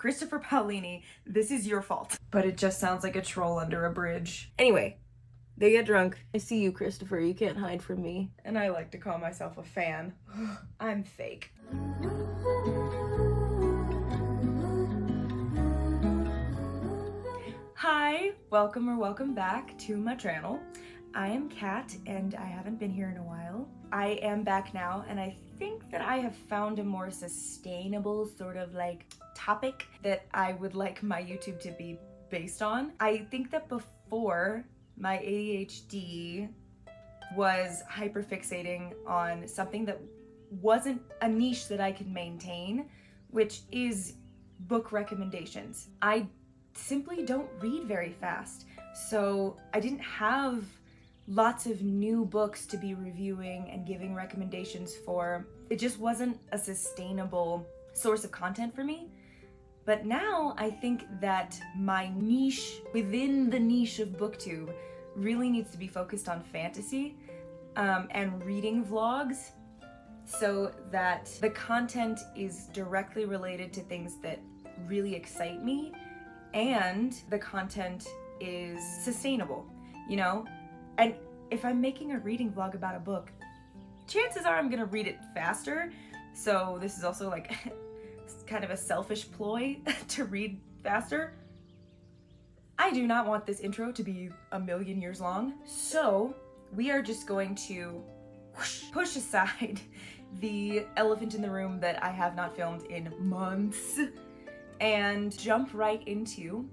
Christopher Paolini, this is your fault. But it just sounds like a troll under a bridge. Anyway, they get drunk. I see you, Christopher. You can't hide from me. And I like to call myself a fan. I'm fake. Hi, welcome back to my channel. I am Kat and I haven't been here in a while. I am back now and I think that I have found a more sustainable sort of like topic that I would like my YouTube to be based on. I think that before, my ADHD was hyperfixating on something that wasn't a niche that I could maintain, which is book recommendations. I simply don't read very fast, so I didn't have lots of new books to be reviewing and giving recommendations for. It just wasn't a sustainable source of content for me. But now I think that my niche within the niche of booktube really needs to be focused on fantasy and reading vlogs, so that the content is directly related to things that really excite me and the content is sustainable, you know? And if I'm making a reading vlog about a book, chances are I'm gonna read it faster. So this is also like kind of a selfish ploy to read faster. I do not want this intro to be a million years long. So we are just going to push aside the elephant in the room that I have not filmed in months and jump right into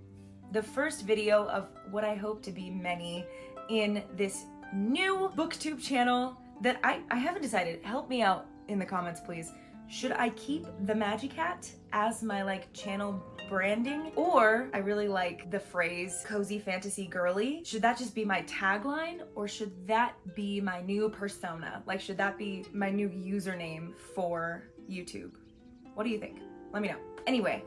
the first video of what I hope to be many in this new booktube channel that I haven't decided. Help me out in the comments, please. Should I keep themagikat as my like channel branding? Or I really like the phrase cozy fantasy girly. Should that just be my tagline, or should that be my new persona? Like, should that be my new username for YouTube? What do you think? Let me know. Anyway,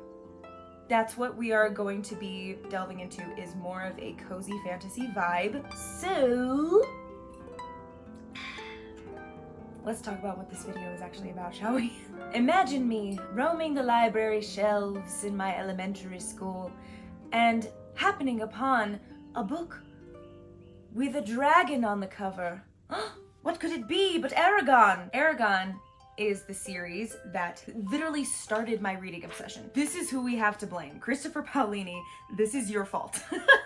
that's what we are going to be delving into, is more of a cozy fantasy vibe. So let's talk about what this video is actually about, shall we? Imagine me roaming the library shelves in my elementary school and happening upon a book with a dragon on the cover. What could it be but Eragon? Eragon is the series that literally started my reading obsession. This is who we have to blame. Christopher Paolini, this is your fault.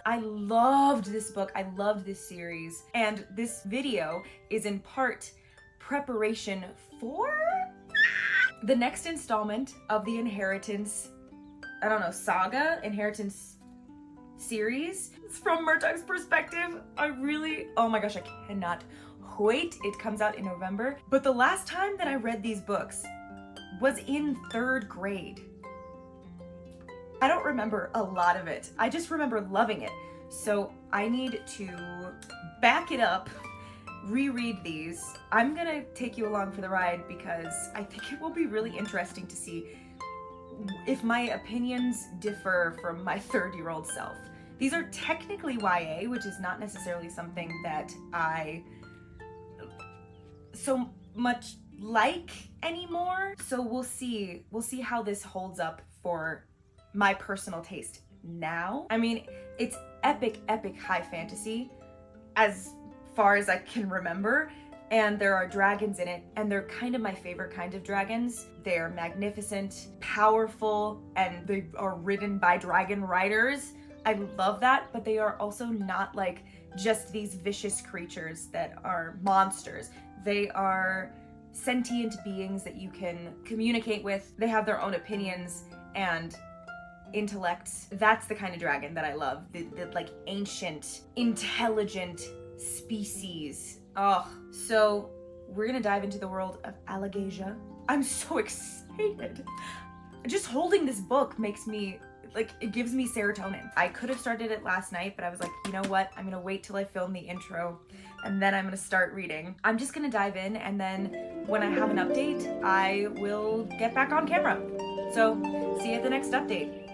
I loved this book, I loved this series, and this video is in part preparation for the next installment of the Inheritance, saga, Inheritance series. It's from Murtaugh's perspective. Oh my gosh, I cannot wait. It comes out in November. But the last time that I read these books was in 3rd grade. I don't remember a lot of it. I just remember loving it. So I need to back it up, reread these. I'm gonna take you along for the ride because I think it will be really interesting to see if my opinions differ from my 30-year-old self. These are technically YA, which is not necessarily something that I so much like anymore. So we'll see how this holds up for my personal taste now. I mean, it's epic high fantasy as far as I can remember, and there are dragons in it, and they're kind of my favorite kind of dragons. They're magnificent, powerful, and they are ridden by dragon riders. I love that, but they are also not like just these vicious creatures that are monsters. They are sentient beings that you can communicate with. They have their own opinions and intellects. That's the kind of dragon that I love. The like ancient, intelligent species. Oh, so we're gonna dive into the world of Allegasia. I'm so excited. Just holding this book makes me, like, it gives me serotonin. I could have started it last night, but I was like, you know what? I'm gonna wait till I film the intro and then I'm gonna start reading. I'm just gonna dive in, and then when I have an update, I will get back on camera. So see you at the next update.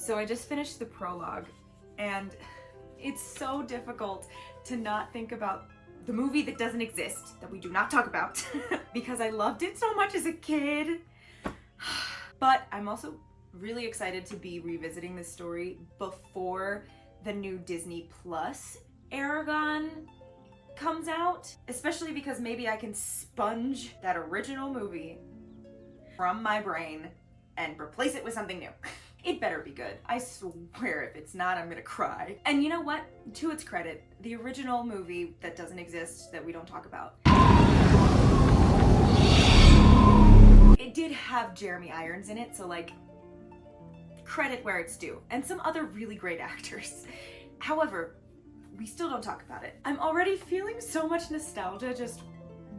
So I just finished the prologue, and it's so difficult to not think about the movie that doesn't exist, that we do not talk about, because I loved it so much as a kid. But I'm also really excited to be revisiting this story before the new Disney Plus Eragon comes out, especially because maybe I can sponge that original movie from my brain and replace it with something new. It better be good. I swear if it's not, I'm gonna cry. And you know what? To its credit, the original movie that doesn't exist, that we don't talk about, it did have Jeremy Irons in it, so like, credit where it's due, and some other really great actors. However, we still don't talk about it. I'm already feeling so much nostalgia just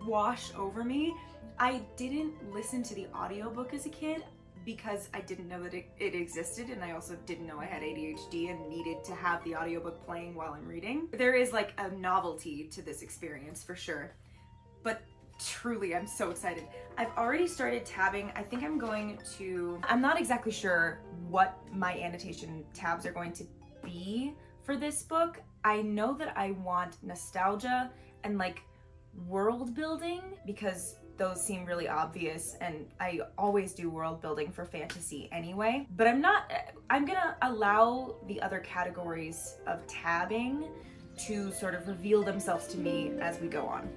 wash over me. I didn't listen to the audiobook as a kid because I didn't know that it existed, and I also didn't know I had ADHD and needed to have the audiobook playing while I'm reading. There is like a novelty to this experience for sure, but truly I'm so excited. I've already started tabbing. I think I'm not exactly sure what my annotation tabs are going to be for this book. I know that I want nostalgia and like world building because those seem really obvious, and I always do world building for fantasy anyway. But I'm gonna allow the other categories of tabbing to sort of reveal themselves to me as we go on.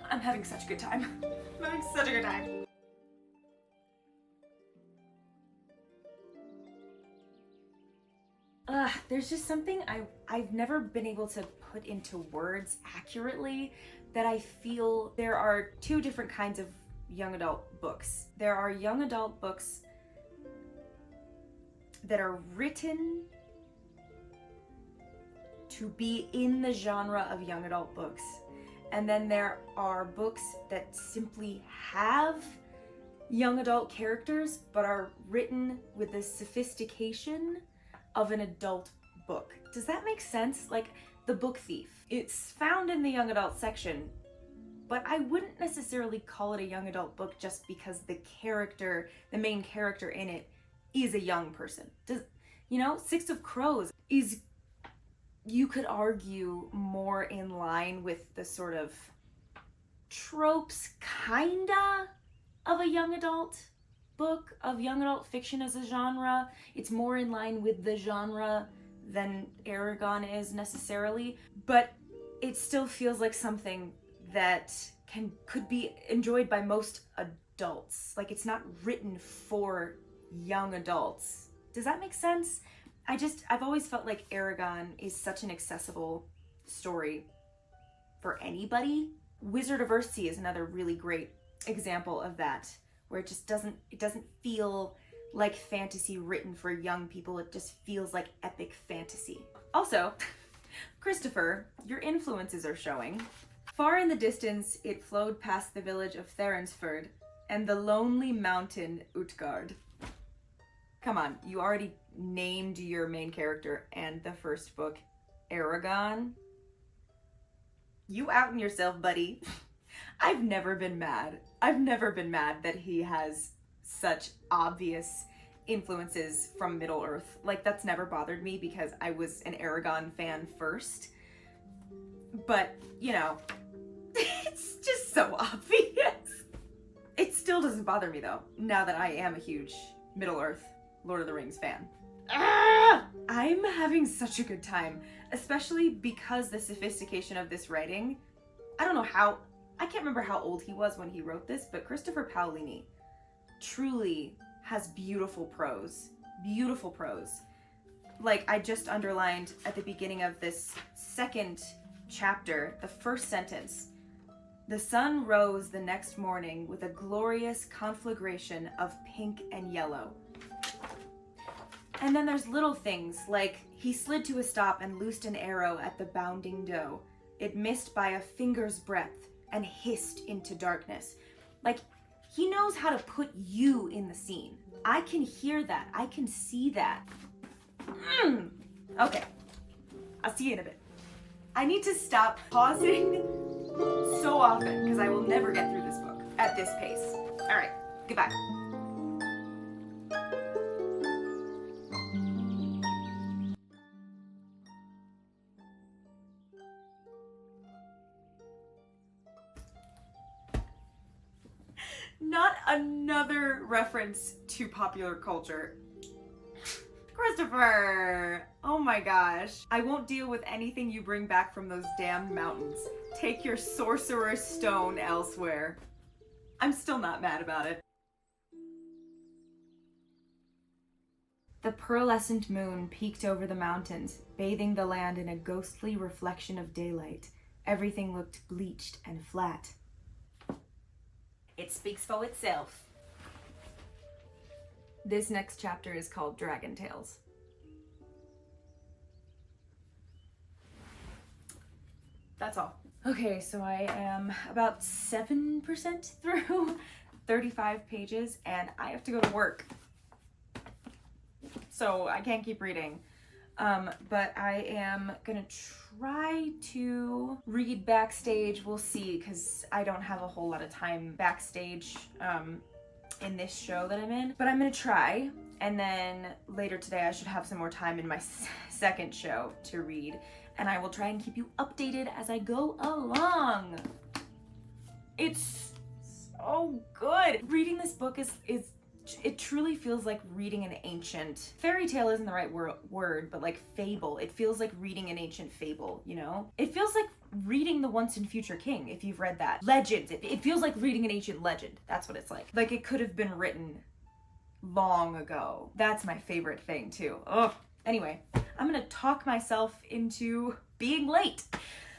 I'm having such a good time. I'm having such a good time. There's just something I've never been able to put into words accurately, that I feel there are two different kinds of young adult books. There are young adult books that are written to be in the genre of young adult books. And then there are books that simply have young adult characters but are written with the sophistication of an adult book. Does that make sense? Like The Book Thief. It's found in the young adult section, but I wouldn't necessarily call it a young adult book just because the main character in it is a young person. Six of Crows is, you could argue, more in line with the sort of tropes, kinda, of a young adult book, of young adult fiction as a genre. It's more in line with the genre than Eragon is necessarily, but it still feels like something that could be enjoyed by most adults. Like, it's not written for young adults. Does that make sense? I've always felt like Eragon is such an accessible story for anybody. Wizard of Earthsea is another really great example of that, where it doesn't feel like fantasy written for young people. It just feels like epic fantasy. Also, Christopher, your influences are showing. Far in the distance, it flowed past the village of Theransford and the lonely mountain Utgard. Come on, you already named your main character and the first book Eragon. You outing yourself, buddy. I've never been mad that he has such obvious influences from Middle-earth. Like, that's never bothered me because I was an Eragon fan first. But, it's just so obvious. It still doesn't bother me though, now that I am a huge Middle-earth Lord of the Rings fan. I'm having such a good time, especially because the sophistication of this writing. I can't remember how old he was when he wrote this, but Christopher Paolini truly has beautiful prose. Beautiful prose. Like, I just underlined at the beginning of this second chapter, the first sentence. The sun rose the next morning with a glorious conflagration of pink and yellow. And then there's little things like, he slid to a stop and loosed an arrow at the bounding doe. It missed by a finger's breadth and hissed into darkness. Like, he knows how to put you in the scene. I can hear that. I can see that. Okay. I'll see you in a bit. I need to stop pausing so often because I will never get through this book at this pace. All right. Goodbye. Not another reference to popular culture. Christopher! Oh my gosh. I won't deal with anything you bring back from those damned mountains. Take your sorcerer's stone elsewhere. I'm still not mad about it. The pearlescent moon peeked over the mountains, bathing the land in a ghostly reflection of daylight. Everything looked bleached and flat. It speaks for itself. This next chapter is called Dragon Tales. That's all. Okay, so I am about 7% through 35 pages, and I have to go to work. So I can't keep reading. But I am gonna try to read backstage. We'll see, because I don't have a whole lot of time backstage in this show that I'm in. But I'm gonna try, and then later today I should have some more time in my second show to read, and I will try and keep you updated as I go along. It's so good. Reading this book is it truly feels like reading an ancient fairy tale. Isn't the right word, but like fable. It feels like reading an ancient fable, you know? It feels like reading The Once and Future King, if you've read that. Legends. It feels like reading an ancient legend. That's what it's like. Like it could have been written long ago. That's my favorite thing too. Ugh. Anyway, I'm gonna talk myself into being late.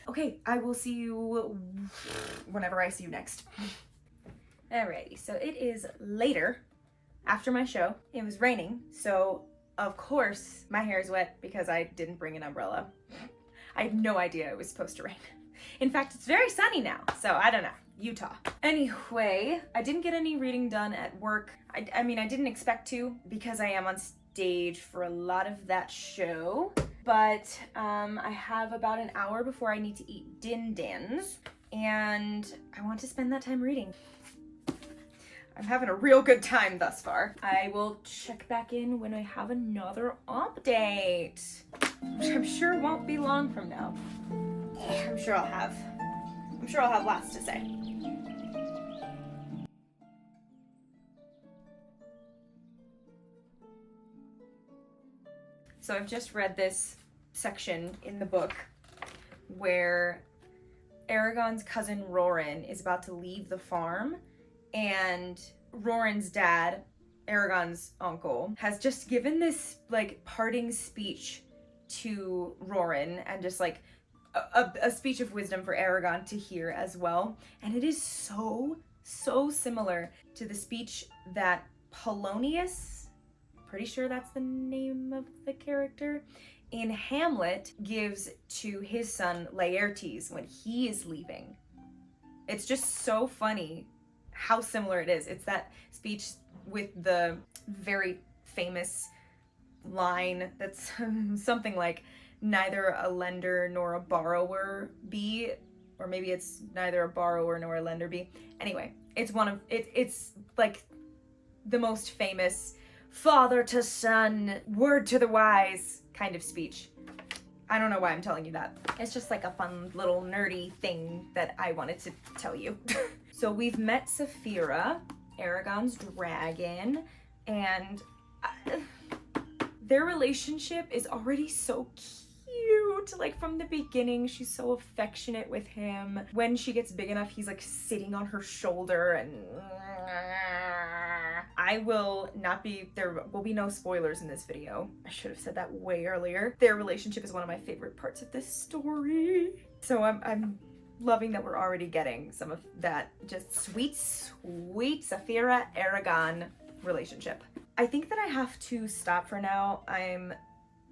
Okay, I will see you whenever I see you next. Alrighty, so it is later. After my show, it was raining, so of course my hair is wet because I didn't bring an umbrella. I had no idea it was supposed to rain. In fact, it's very sunny now, so I don't know. Utah. Anyway, I didn't get any reading done at work. I mean, I didn't expect to because I am on stage for a lot of that show, but I have about an hour before I need to eat din-dans, and I want to spend that time reading. I'm having a real good time thus far. I will check back in when I have another update, which I'm sure won't be long from now. I'm sure I'll have lots to say. So I've just read this section in the book where Eragon's cousin Roran is about to leave the farm, and Roran's dad, Eragon's uncle, has just given this like parting speech to Roran, and just like a speech of wisdom for Eragon to hear as well. And it is so similar to the speech that Polonius, pretty sure that's the name of the character, in Hamlet gives to his son Laertes when he is leaving. It's just so funny how similar it is. It's that speech with the very famous line that's something like, neither a lender nor a borrower be, or maybe it's neither a borrower nor a lender be. Anyway, it's it's like the most famous father to son, word to the wise kind of speech. I don't know why I'm telling you that. It's just like a fun little nerdy thing that I wanted to tell you. So we've met Saphira, Eragon's dragon, and their relationship is already so cute. Like from the beginning, she's so affectionate with him. When she gets big enough, he's like sitting on her shoulder, and there will be no spoilers in this video. I should have said that way earlier. Their relationship is one of my favorite parts of this story. So I'm loving that we're already getting some of that just sweet Saphira Eragon relationship. I think that I have to stop for now. I'm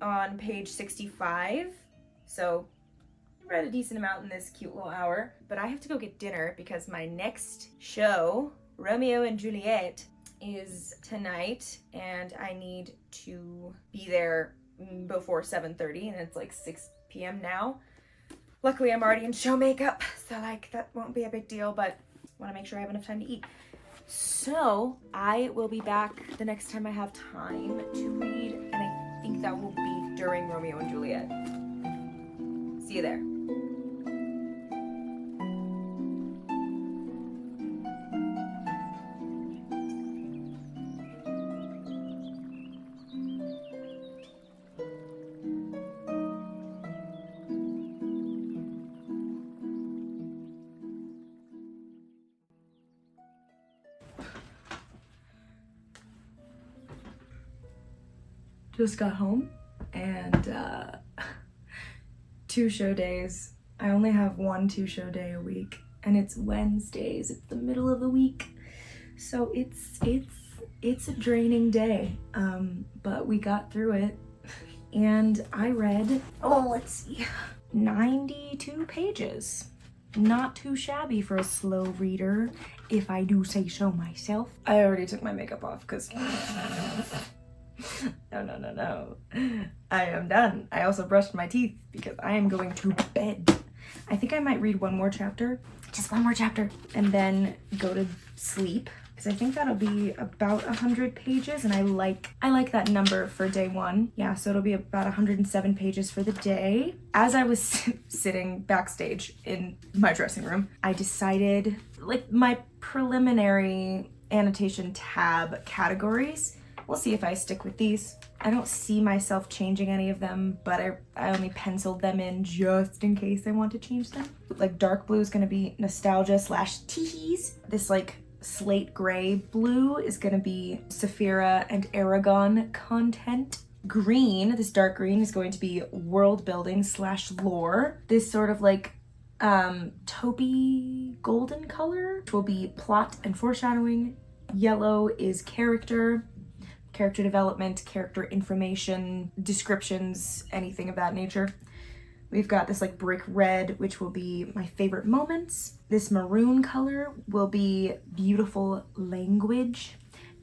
on page 65, so I read a decent amount in this cute little hour, but I have to go get dinner because my next show, Romeo and Juliet, is tonight, and I need to be there before 7:30, and it's like 6 p.m. now. Luckily, I'm already in show makeup, so like that won't be a big deal, but want to make sure I have enough time to eat. So I will be back the next time I have time to read, and I think that will be during Romeo and Juliet. See you there. just got home and 2 show days. I only have 1 2-show day a week, and it's Wednesdays. It's the middle of the week, so it's a draining day. But we got through it, and I read, let's see, 92 pages. Not too shabby for a slow reader, if I do say so myself. I already took my makeup off because no. I am done. I also brushed my teeth because I am going to bed. I think I might read one more chapter, just one more chapter, and then go to sleep, because I think that'll be about 100 pages, and I like that number for day 1. Yeah, so it'll be about 107 pages for the day. As I was sitting backstage in my dressing room, I decided, like, my preliminary annotation tab categories. We'll see if I stick with these. I don't see myself changing any of them, but I only penciled them in just in case I want to change them. Like, dark blue is gonna be nostalgia / tease. This, like, slate gray blue is gonna be Saphira and Eragon content. Green, this dark green, is going to be world building / lore. This sort of like taupey golden color will be plot and foreshadowing. Yellow is character development, character information, descriptions, anything of that nature. We've got this like brick red, which will be my favorite moments. This maroon color will be beautiful language.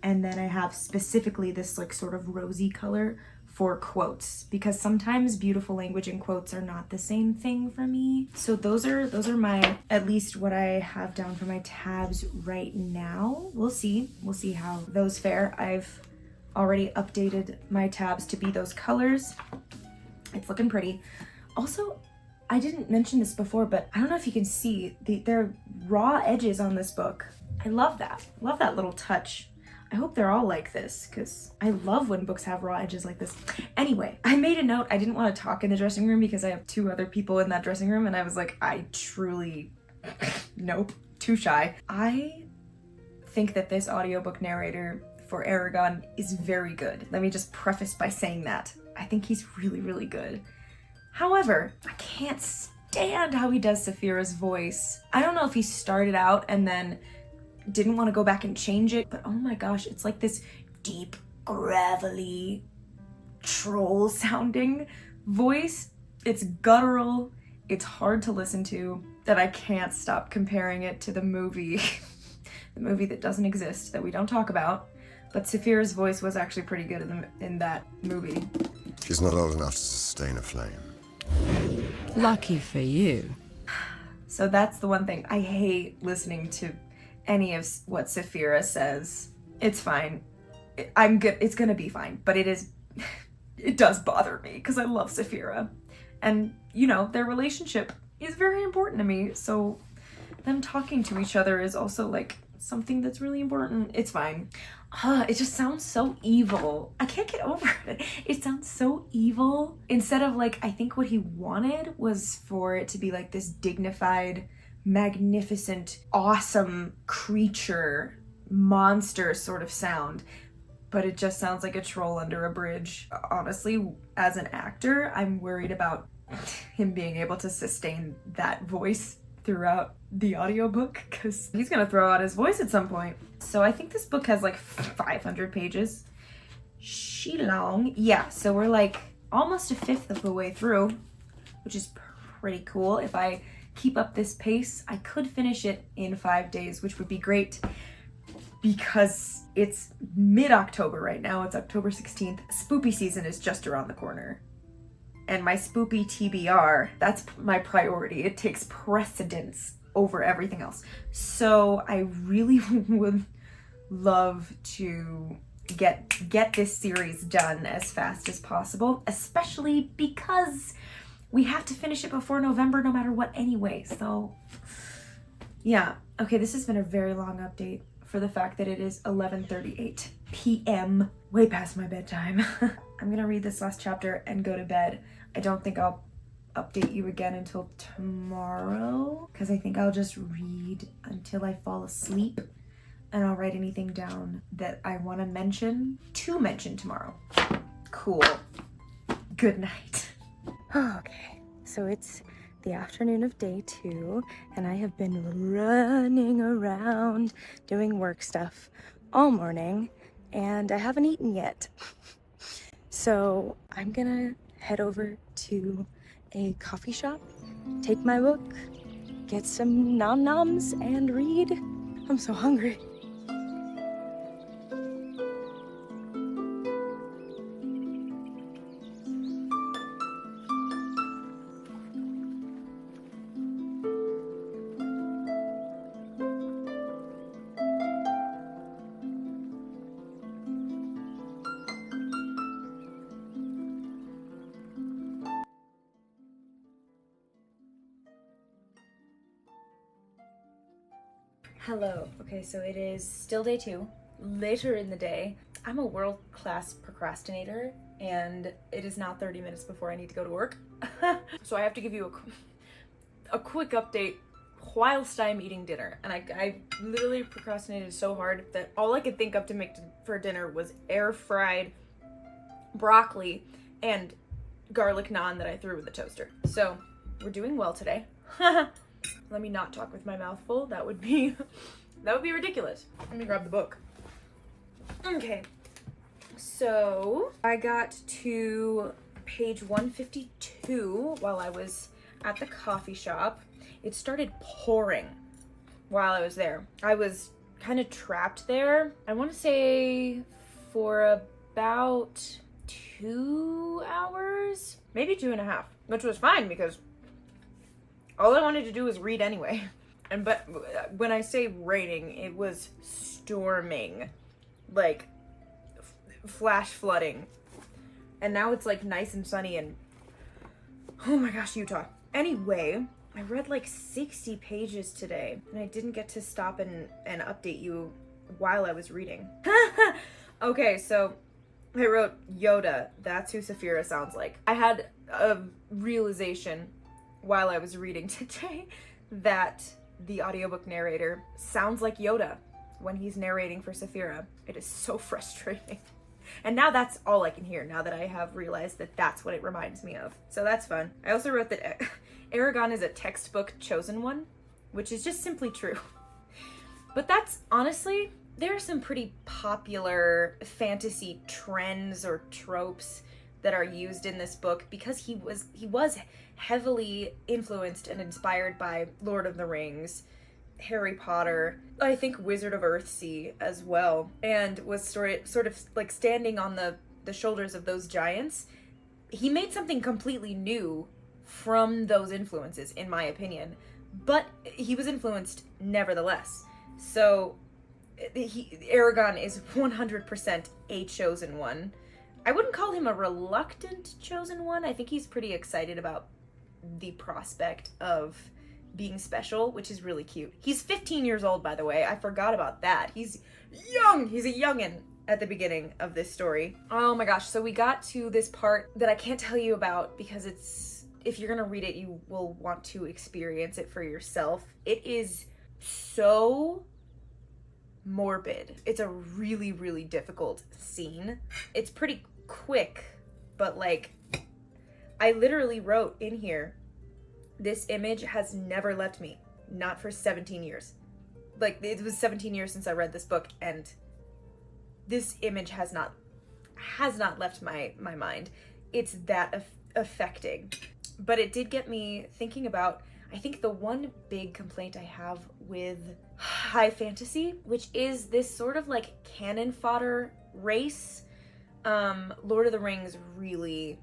And then I have specifically this like sort of rosy color for quotes, because sometimes beautiful language and quotes are not the same thing for me. So those are my, at least what I have down for my tabs right now. We'll see how those fare. I've already updated my tabs to be those colors. It's looking pretty. Also, I didn't mention this before, but I don't know if you can see there are raw edges on this book. I love that. Love that little touch. I hope they're all like this, because I love when books have raw edges like this. Anyway, I made a note. I didn't want to talk in the dressing room because I have 2 other people in that dressing room, and I was like, I truly, nope, too shy. I think that this audiobook narrator for Eragon is very good. Let me just preface by saying that. I think he's really, really good. However, I can't stand how he does Saphira's voice. I don't know if he started out and then didn't want to go back and change it, but oh my gosh, it's like this deep, gravelly, troll sounding voice. It's guttural, it's hard to listen to, that I can't stop comparing it to the movie. The movie that doesn't exist, that we don't talk about. But Saphira's voice was actually pretty good in that movie. She's not old enough to sustain a flame. Lucky for you. So that's the one thing. I hate listening to any of what Saphira says. It's fine. I'm good. It's gonna be fine. But it does bother me because I love Saphira. And, you know, their relationship is very important to me. So them talking to each other is also like something that's really important. It's fine. It just sounds so evil. I can't get over it. It sounds so evil. Instead of like, I think what he wanted was for it to be like this dignified, magnificent, awesome creature, monster sort of sound. But it just sounds like a troll under a bridge. Honestly, as an actor, I'm worried about him being able to sustain that voice throughout the audiobook, because he's gonna throw out his voice at some point. So I think this book has like 500 pages. She long. Yeah, so we're like almost 1/5 of the way through, which is pretty cool. If I keep up this pace, I could finish it in 5 days, which would be great, because it's mid-October right now. It's October 16th. Spoopy season is just around the corner. And my spoopy TBR, that's my priority. It takes precedence over everything else. So I really would love to get this series done as fast as possible, especially because we have to finish it before November no matter what anyway. So yeah, okay, this has been a very long update for the fact that it is 11:38 p.m. way past my bedtime. I'm gonna read this last chapter and go to bed. I don't think I'll update you again until tomorrow, because I think I'll just read until I fall asleep, and I'll write anything down that I want to mention tomorrow. Cool. Good night. Okay, so it's the afternoon of day 2, and I have been running around doing work stuff all morning, and I haven't eaten yet. So I'm gonna head over to a coffee shop, take my book, get some nom-noms, and read. I'm so hungry. Hello. Okay, so it is still day 2, later in the day. I'm a world-class procrastinator, and it is now 30 minutes before I need to go to work. So I have to give you a quick update whilst I'm eating dinner. And I literally procrastinated so hard that all I could think of to make for dinner was air-fried broccoli and garlic naan that I threw in the toaster. So we're doing well today. Let me not talk with my mouth full. That would be ridiculous. Let me grab the book. Okay. So I got to page 152 while I was at the coffee shop. It started pouring while I was there. I was kind of trapped there. I want to say for about 2 hours, maybe 2.5, which was fine because all I wanted to do was read anyway. But when I say raining, it was storming, like flash flooding. And now it's like nice and sunny and oh my gosh, Utah. Anyway, I read like 60 pages today and I didn't get to stop and update you while I was reading. Okay, so I wrote Yoda. That's who Saphira sounds like. I had a realization while I was reading today that the audiobook narrator sounds like Yoda when he's narrating for Saphira. It is so frustrating. And now that's all I can hear, now that I have realized that that's what it reminds me of. So that's fun. I also wrote that Eragon is a textbook chosen one, which is just simply true. But that's honestly, there are some pretty popular fantasy trends or tropes that are used in this book because he was heavily influenced and inspired by Lord of the Rings, Harry Potter, I think Wizard of Earthsea as well, and was sort of like standing on the shoulders of those giants. He made something completely new from those influences, in my opinion, but he was influenced nevertheless. So Eragon is 100% a chosen one. I wouldn't call him a reluctant chosen one. I think he's pretty excited about the prospect of being special, which is really cute. He's 15 years old, by the way. I forgot about that. He's young. He's a youngin' at the beginning of this story. Oh my gosh. So we got to this part that I can't tell you about because if you're gonna read it, you will want to experience it for yourself. It is so morbid. It's a really, really difficult scene. It's pretty quick, but like, I literally wrote in here, this image has never left me, not for 17 years. Like, it was 17 years since I read this book, and this image has not left my mind. It's that affecting. But it did get me thinking about, I think, the one big complaint I have with high fantasy, which is this sort of like cannon fodder race. Lord of the Rings really,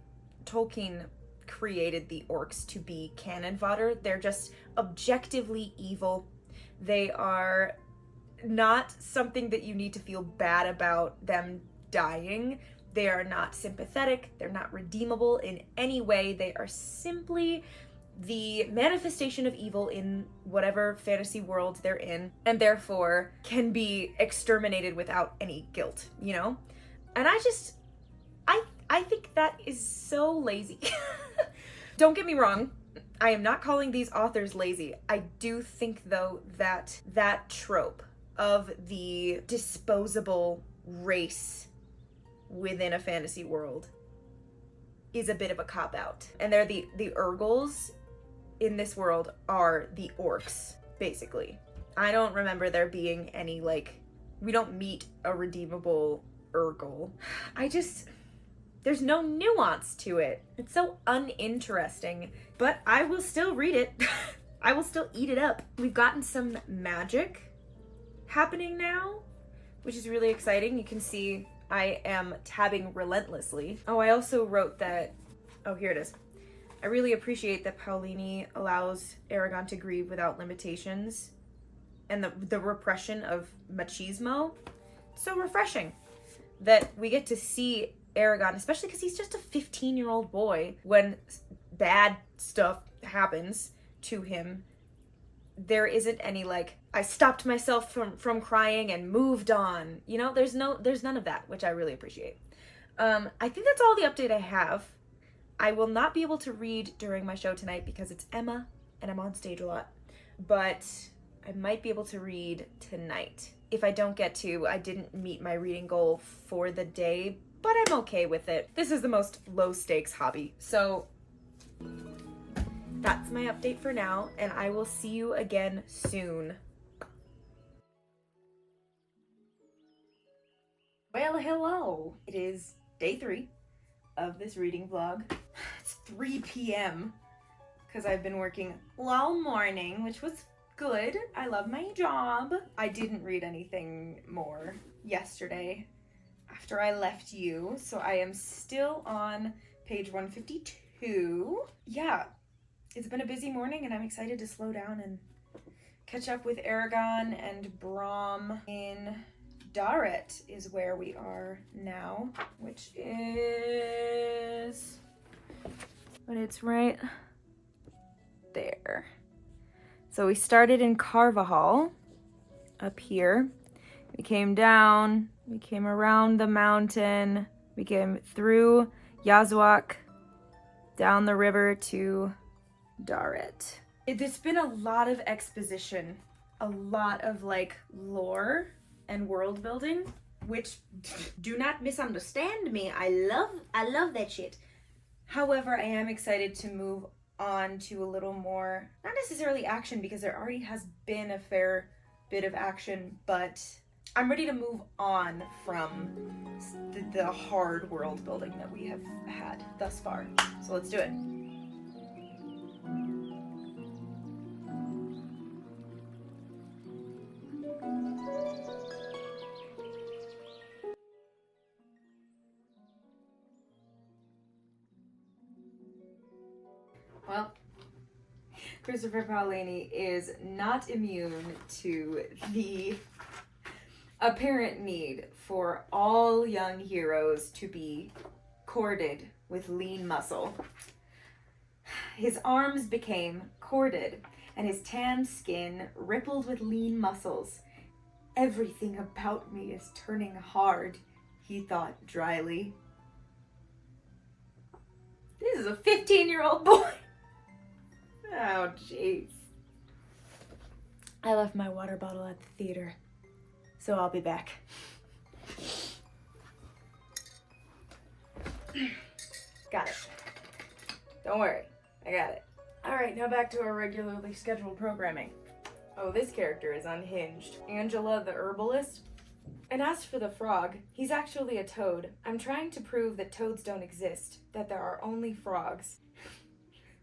Tolkien created the orcs to be cannon fodder. They're just objectively evil. They are not something that you need to feel bad about them dying. They are not sympathetic. They're not redeemable in any way. They are simply the manifestation of evil in whatever fantasy world they're in, and therefore can be exterminated without any guilt, you know? And I think that is so lazy. Don't get me wrong, I am not calling these authors lazy. I do think, though, that that trope of the disposable race within a fantasy world is a bit of a cop-out. And they're the Urgles in this world are the orcs, basically. I don't remember there being any, like, we don't meet a redeemable Urgle. There's no nuance to it. It's so uninteresting, but I will still read it. I will still eat it up. We've gotten some magic happening now, which is really exciting. You can see I am tabbing relentlessly. Oh, I also wrote that, oh, here it is. I really appreciate that Paulini allows Eragon to grieve without limitations and the repression of machismo. It's so refreshing that we get to see Eragon, especially because he's just a 15-year-old boy. When bad stuff happens to him, there isn't any like, I stopped myself from crying and moved on. You know, there's none of that, which I really appreciate. I think that's all the update I have. I will not be able to read during my show tonight because it's Emma and I'm on stage a lot, but I might be able to read tonight. If I don't get to, I didn't meet my reading goal for the day, but I'm okay with it. This is the most low stakes hobby. So that's my update for now, and I will see you again soon. Well, hello. It is day 3 of this reading vlog. It's 3 p.m. because I've been working all morning, which was good. I love my job. I didn't read anything more yesterday after I left you, so I am still on page 152. Yeah, it's been a busy morning and I'm excited to slow down and catch up with Eragon and Brom in Daret is where we are now, which is, but it's right there. So we started in Carvajal up here. We came down, we came around the mountain, we came through Yazwak, down the river to Daret. It's been a lot of exposition, a lot of like lore and world building, which, do not misunderstand me, I love that shit. However, I am excited to move on to a little more, not necessarily action because there already has been a fair bit of action, but I'm ready to move on from the hard world building that we have had thus far. So let's do it. Well, Christopher Paolini is not immune to the apparent need for all young heroes to be corded with lean muscle. His arms became corded, and his tanned skin rippled with lean muscles. Everything about me is turning hard, he thought dryly. This is a 15-year-old boy. Oh, jeez. I left my water bottle at the theater, so I'll be back. Got it. Don't worry, I got it. All right, now back to our regularly scheduled programming. Oh, this character is unhinged. Angela, the herbalist. And as for the frog, he's actually a toad. I'm trying to prove that toads don't exist, that there are only frogs.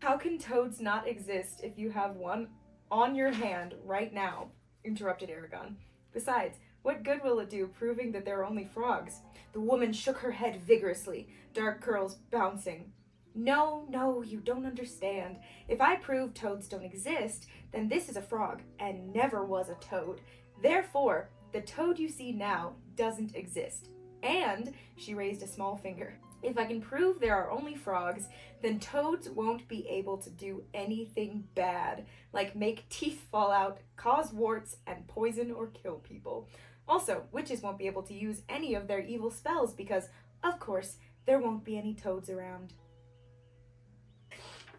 How can toads not exist if you have one on your hand right now? Interrupted Eragon. Besides, what good will it do proving that there are only frogs? The woman shook her head vigorously, dark curls bouncing. No, you don't understand. If I prove toads don't exist, then this is a frog and never was a toad. Therefore, the toad you see now doesn't exist. And, she raised a small finger, if I can prove there are only frogs, then toads won't be able to do anything bad, like make teeth fall out, cause warts, and poison or kill people. Also, witches won't be able to use any of their evil spells because, of course, there won't be any toads around.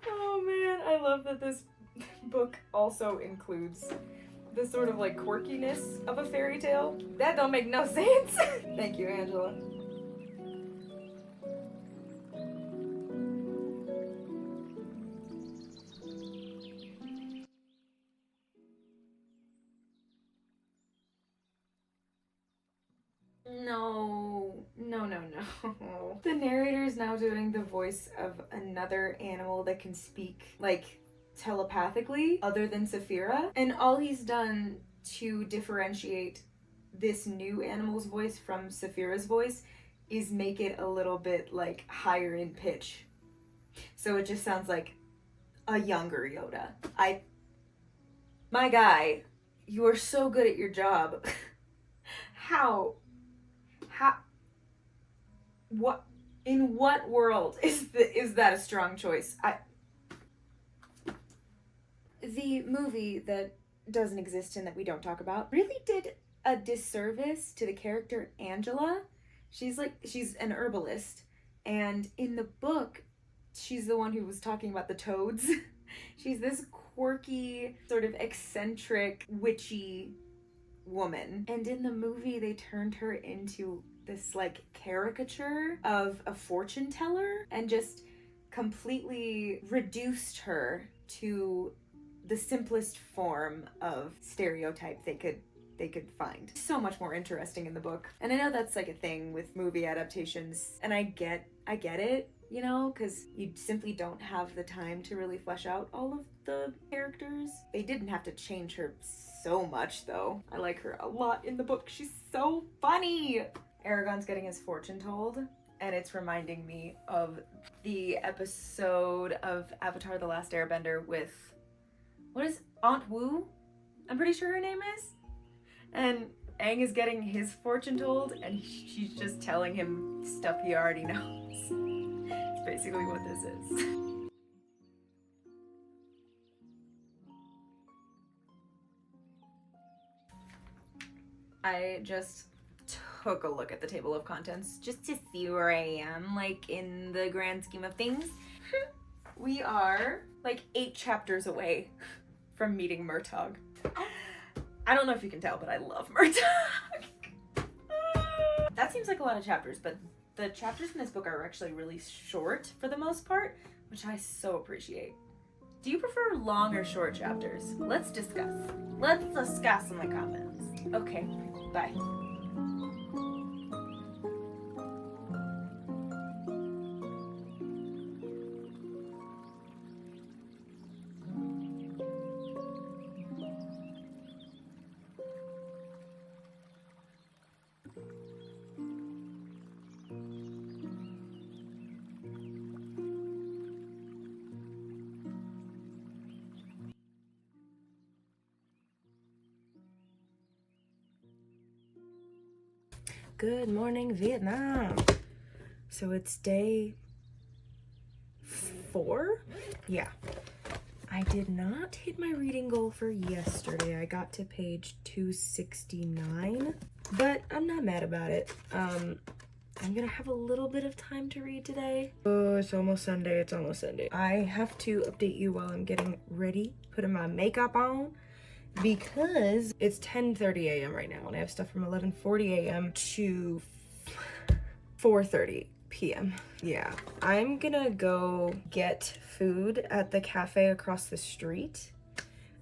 Oh man, I love that this book also includes the sort of like quirkiness of a fairy tale. That don't make no sense. Thank you, Angela. No. The narrator is now doing the voice of another animal that can speak, like, telepathically, other than Saphira. And all he's done to differentiate this new animal's voice from Saphira's voice is make it a little bit, like, higher in pitch. So it just sounds like a younger Yoda. My guy, you are so good at your job. How? What? In what world is that a strong choice? The movie that doesn't exist and that we don't talk about really did a disservice to the character Angela. She's an herbalist, and in the book, she's the one who was talking about the toads. She's this quirky, sort of eccentric, witchy woman. And in the movie, they turned her into this, like, caricature of a fortune teller and just completely reduced her to the simplest form of stereotype they could find. So much more interesting in the book. And I know that's like a thing with movie adaptations, and I get it, you know, because you simply don't have the time to really flesh out all of the characters. They didn't have to change her so much, though. I like her a lot in the book. She's so funny! Eragon's getting his fortune told, and it's reminding me of the episode of Avatar: The Last Airbender with, what is Aunt Wu? I'm pretty sure her name is. And Aang is getting his fortune told, and she's just telling him stuff he already knows. It's basically what this is. I just took a look at the table of contents just to see where I am, like, in the grand scheme of things. We are like 8 chapters away from meeting Murtagh. I don't know if you can tell, but I love Murtagh. That seems like a lot of chapters, but the chapters in this book are actually really short for the most part, which I so appreciate. Do you prefer long or short chapters? Let's discuss. Let's discuss in the comments. Okay, bye. Good morning, Vietnam. So it's day 4? Yeah. I did not hit my reading goal for yesterday. I got to page 269, but I'm not mad about it. I'm gonna have a little bit of time to read today. Oh, it's almost Sunday. I have to update you while I'm getting ready, putting my makeup on, because it's 10:30 a.m. right now, and I have stuff from 11:40 a.m. to 4:30 p.m. Yeah, I'm gonna go get food at the cafe across the street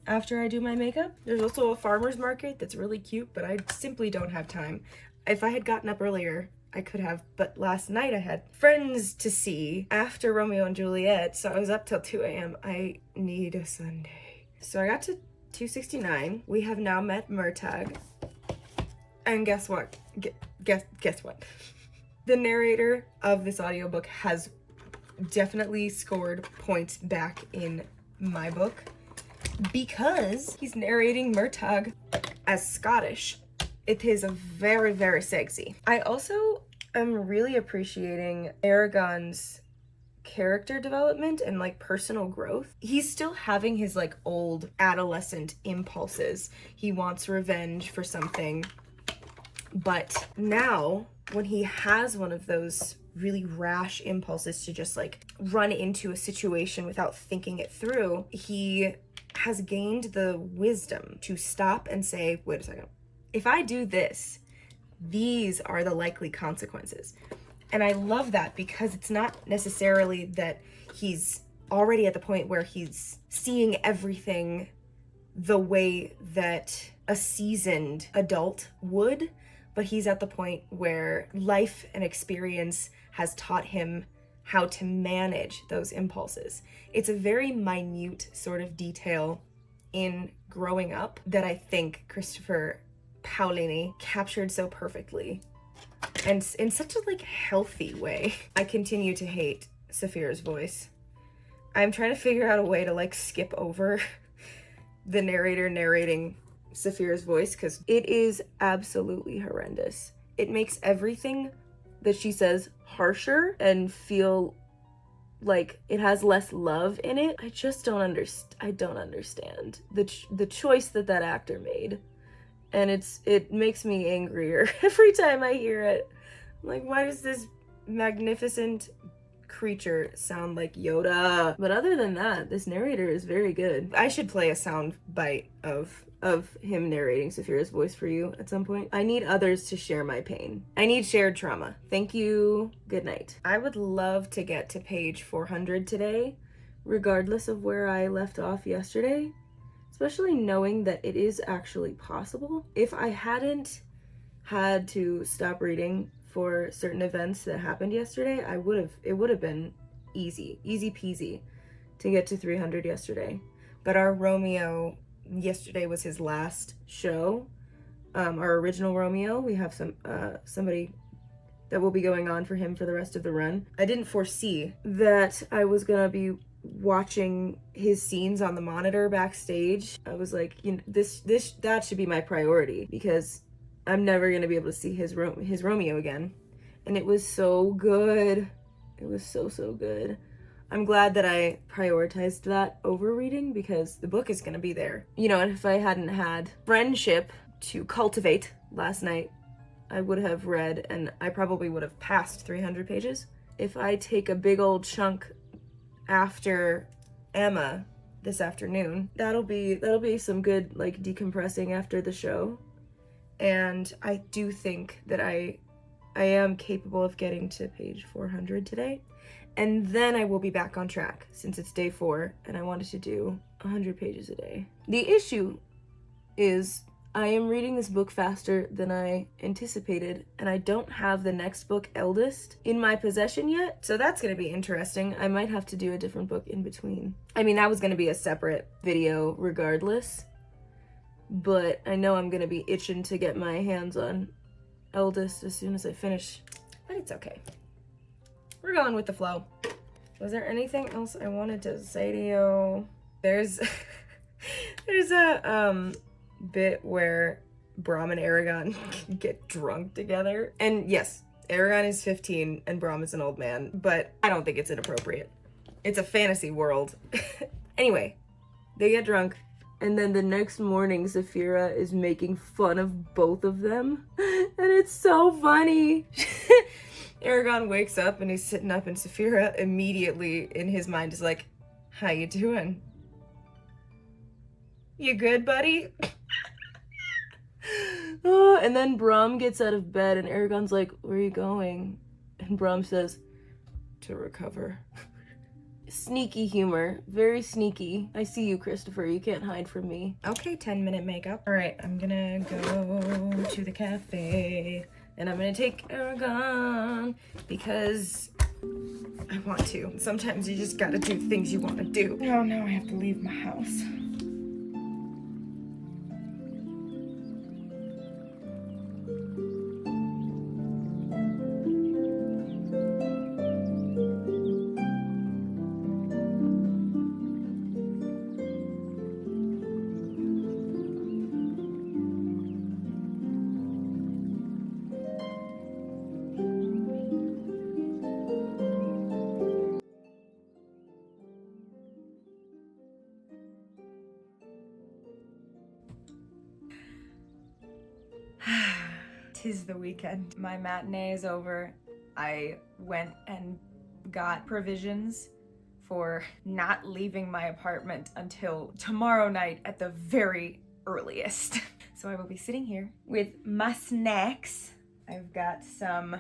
after I do my makeup. There's also a farmer's market that's really cute, but I simply don't have time. If I had gotten up earlier, I could have, but last night I had friends to see after Romeo and Juliet, so I was up till 2 a.m. I need a Sunday. So I got to 269. We have now met Murtagh. And guess what? Guess what? The narrator of this audiobook has definitely scored points back in my book because he's narrating Murtagh as Scottish. It is very, very sexy. I also am really appreciating Eragon's character development and like personal growth. He's still having his like old adolescent impulses. He wants revenge for something, but now when he has one of those really rash impulses to just like run into a situation without thinking it through, he has gained the wisdom to stop and say, wait a second, if I do this, these are the likely consequences. And I love that because it's not necessarily that he's already at the point where he's seeing everything the way that a seasoned adult would, but he's at the point where life and experience has taught him how to manage those impulses. It's a very minute sort of detail in growing up that I think Christopher Paolini captured so perfectly, and in such a like healthy way. I continue to hate Saphira's voice. I'm trying to figure out a way to like skip over the narrator narrating Saphira's voice, because it is absolutely horrendous. It makes everything that she says harsher and feel like it has less love in it. I just don't understand the choice that actor made, and it makes me angrier every time I hear it. I'm like, why does this magnificent creature sound like Yoda? But other than that, this narrator is very good. I should play a sound bite of him narrating Saphira's voice for you at some point. I need others to share my pain. I need shared trauma. Thank you. Good night. I would love to get to page 400 today, regardless of where I left off yesterday, especially knowing that it is actually possible. If I hadn't had to stop reading for certain events that happened yesterday, it would have been easy peasy to get to 300 yesterday. But our Romeo, yesterday was his last show. Our original Romeo, we have somebody that will be going on for him for the rest of the run. I didn't foresee that I was gonna be watching his scenes on the monitor backstage. I was like, you know, that should be my priority, because I'm never gonna be able to see his Romeo again. And it was so good. It was so good. I'm glad that I prioritized that over reading, because the book is gonna be there. You know, and if I hadn't had friendship to cultivate last night, I would have read, and I probably would have passed 300 pages. If I take a big old chunk after Emma this afternoon, that'll be some good like decompressing after the show. And I do think that I am capable of getting to page 400 today. And then I will be back on track, since it's day 4 and I wanted to do 100 pages a day. The issue is I am reading this book faster than I anticipated, and I don't have the next book, Eldest, in my possession yet. So that's going to be interesting. I might have to do a different book in between. I mean, that was going to be a separate video regardless, but I know I'm going to be itching to get my hands on Eldest as soon as I finish. But it's okay. We're going with the flow. Was there anything else I wanted to say to you? There's a bit where Brahm and Eragon get drunk together. And yes, Eragon is 15 and Brahm is an old man, but I don't think it's inappropriate. It's a fantasy world. Anyway, they get drunk, and then the next morning Saphira is making fun of both of them, and it's so funny. Eragon wakes up and he's sitting up, and Saphira immediately in his mind is like, how you doing? You good, buddy? Oh, and then Brahm gets out of bed and Eragon's like, where are you going? And Brahm says, to recover. Sneaky humor, very sneaky. I see you, Christopher, you can't hide from me. Okay, 10-minute makeup. All right, I'm gonna go to the cafe and I'm gonna take Eragon because I want to. Sometimes you just gotta do things you wanna do. Oh, now I have to leave my house. Tis the weekend. My matinee is over. I went and got provisions for not leaving my apartment until tomorrow night at the very earliest. So I will be sitting here with my snacks. I've got some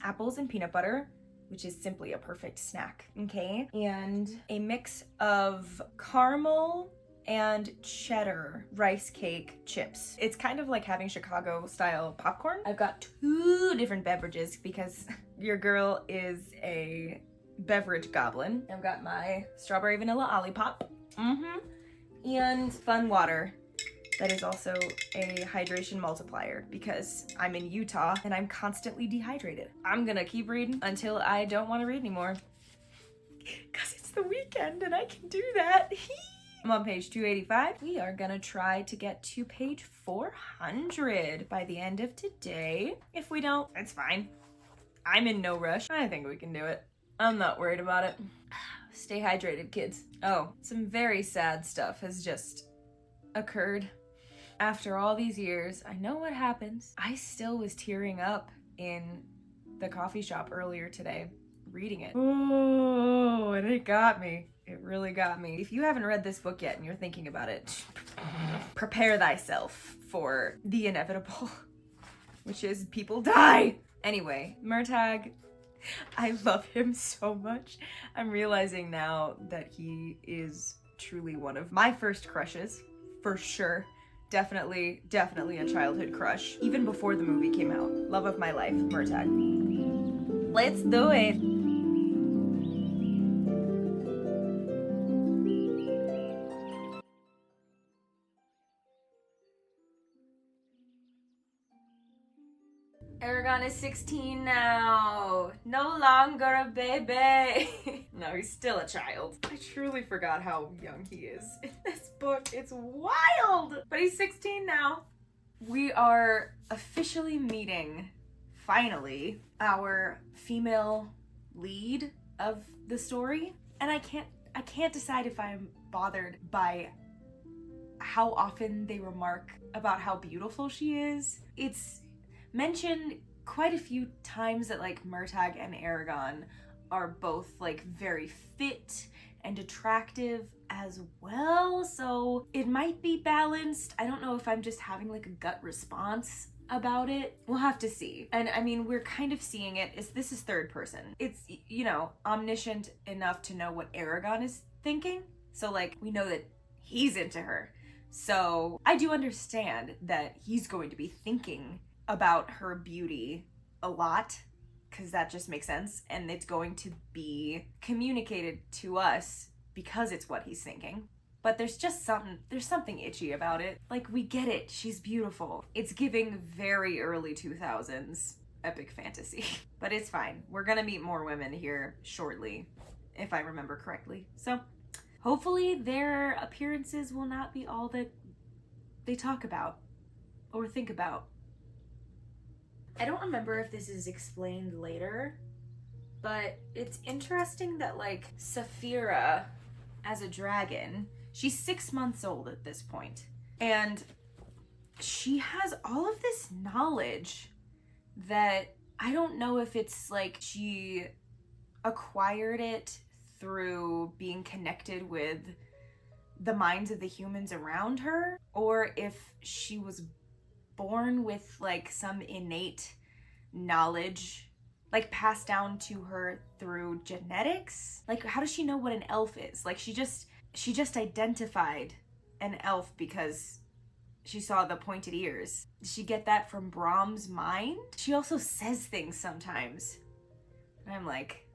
apples and peanut butter, which is simply a perfect snack, okay? And a mix of caramel and cheddar rice cake chips. It's kind of like having Chicago style popcorn. I've got 2 different beverages because your girl is a beverage goblin. I've got my strawberry vanilla Olipop. And fun water. That is also a hydration multiplier because I'm in Utah and I'm constantly dehydrated. I'm gonna keep reading until I don't want to read anymore. Because it's the weekend and I can do that. I'm on page 285. We are gonna try to get to page 400 by the end of today. If we don't, it's fine. I'm in no rush. I think we can do it. I'm not worried about it. Stay hydrated, kids. Oh, some very sad stuff has just occurred. After all these years, I know what happens. I still was tearing up in the coffee shop earlier today, reading it. Oh, and it got me. It really got me. If you haven't read this book yet and you're thinking about it, prepare thyself for the inevitable, which is people die. Anyway, Murtagh, I love him so much. I'm realizing now that he is truly one of my first crushes, for sure. Definitely a childhood crush. Even before the movie came out. Love of my life, Murtagh. Let's do it. Eragon is 16 now. No longer a baby. No, he's still a child. I truly forgot how young he is in this book. It's wild. But he's 16 now. We are officially meeting, finally, our female lead of the story. And I can't decide if I'm bothered by how often they remark about how beautiful she is. It's mentioned quite a few times that like Murtagh and Eragon are both like very fit and attractive as well, so it might be balanced. I don't know if I'm just having like a gut response about it. We'll have to see. And I mean, we're kind of seeing it as this is third person. It's, you know, omniscient enough to know what Eragon is thinking, so like we know that he's into her, so I do understand that he's going to be thinking about her beauty a lot, because that just makes sense, and it's going to be communicated to us because it's what he's thinking. But there's something itchy about it. Like, we get it, she's beautiful. It's giving very early 2000s epic fantasy. But it's fine. We're gonna meet more women here shortly, if I remember correctly. So hopefully their appearances will not be all that they talk about or think about. I don't remember if this is explained later, but it's interesting that like Saphira as a dragon, she's 6 months old at this point, and she has all of this knowledge that I don't know if it's like she acquired it through being connected with the minds of the humans around her, or if she was born with like some innate knowledge like passed down to her through genetics. Like, how does she know what an elf is? Like, she just identified an elf because she saw the pointed ears. Did she get that from Brahm's mind? She also says things sometimes, and I'm like,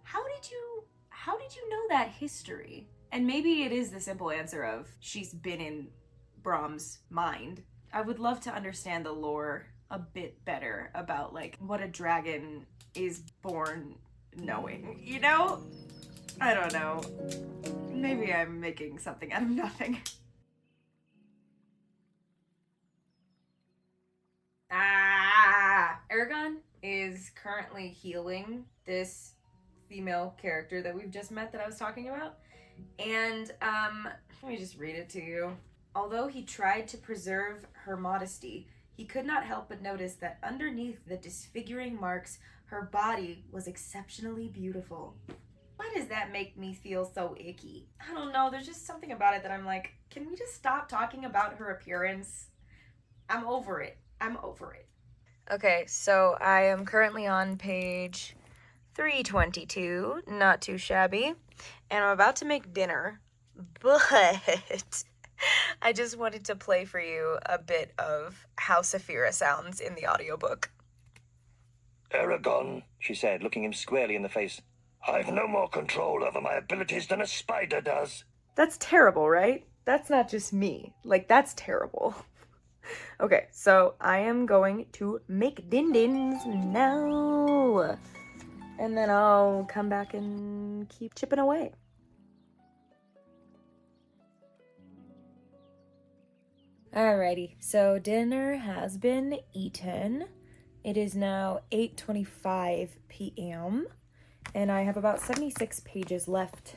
how did you know that history? And maybe it is the simple answer of she's been in Brahm's mind. I would love to understand the lore a bit better about like what a dragon is born knowing, you know? I don't know. Maybe I'm making something out of nothing. Eragon is currently healing this female character that we've just met that I was talking about. And let me just read it to you. Although he tried to preserve her modesty, he could not help but notice that underneath the disfiguring marks, her body was exceptionally beautiful. Why does that make me feel so icky? I don't know, there's just something about it that I'm like, can we just stop talking about her appearance? I'm over it. Okay, so I am currently on page 322, not too shabby, and I'm about to make dinner. but I just wanted to play for you a bit of how Saphira sounds in the audiobook. Eragon, she said, looking him squarely in the face. I've no more control over my abilities than a spider does. That's terrible, right? That's not just me. Like, that's terrible. Okay, so I am going to make din-dins now. And then I'll come back and keep chipping away. Alrighty, so dinner has been eaten. It is now 8:25 p.m. and I have about 76 pages left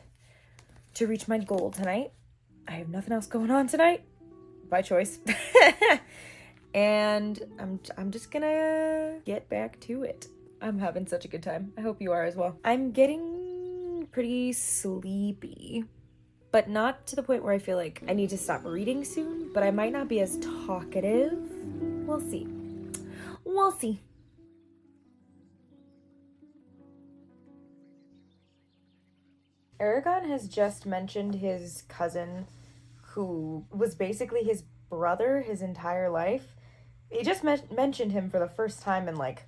to reach my goal tonight. I have nothing else going on tonight, by choice. And I'm just gonna get back to it. I'm having such a good time. I hope you are as well. I'm getting pretty sleepy, but not to the point where I feel like I need to stop reading soon, but I might not be as talkative. We'll see. We'll see. Eragon has just mentioned his cousin, who was basically his brother his entire life. He just mentioned him for the first time in like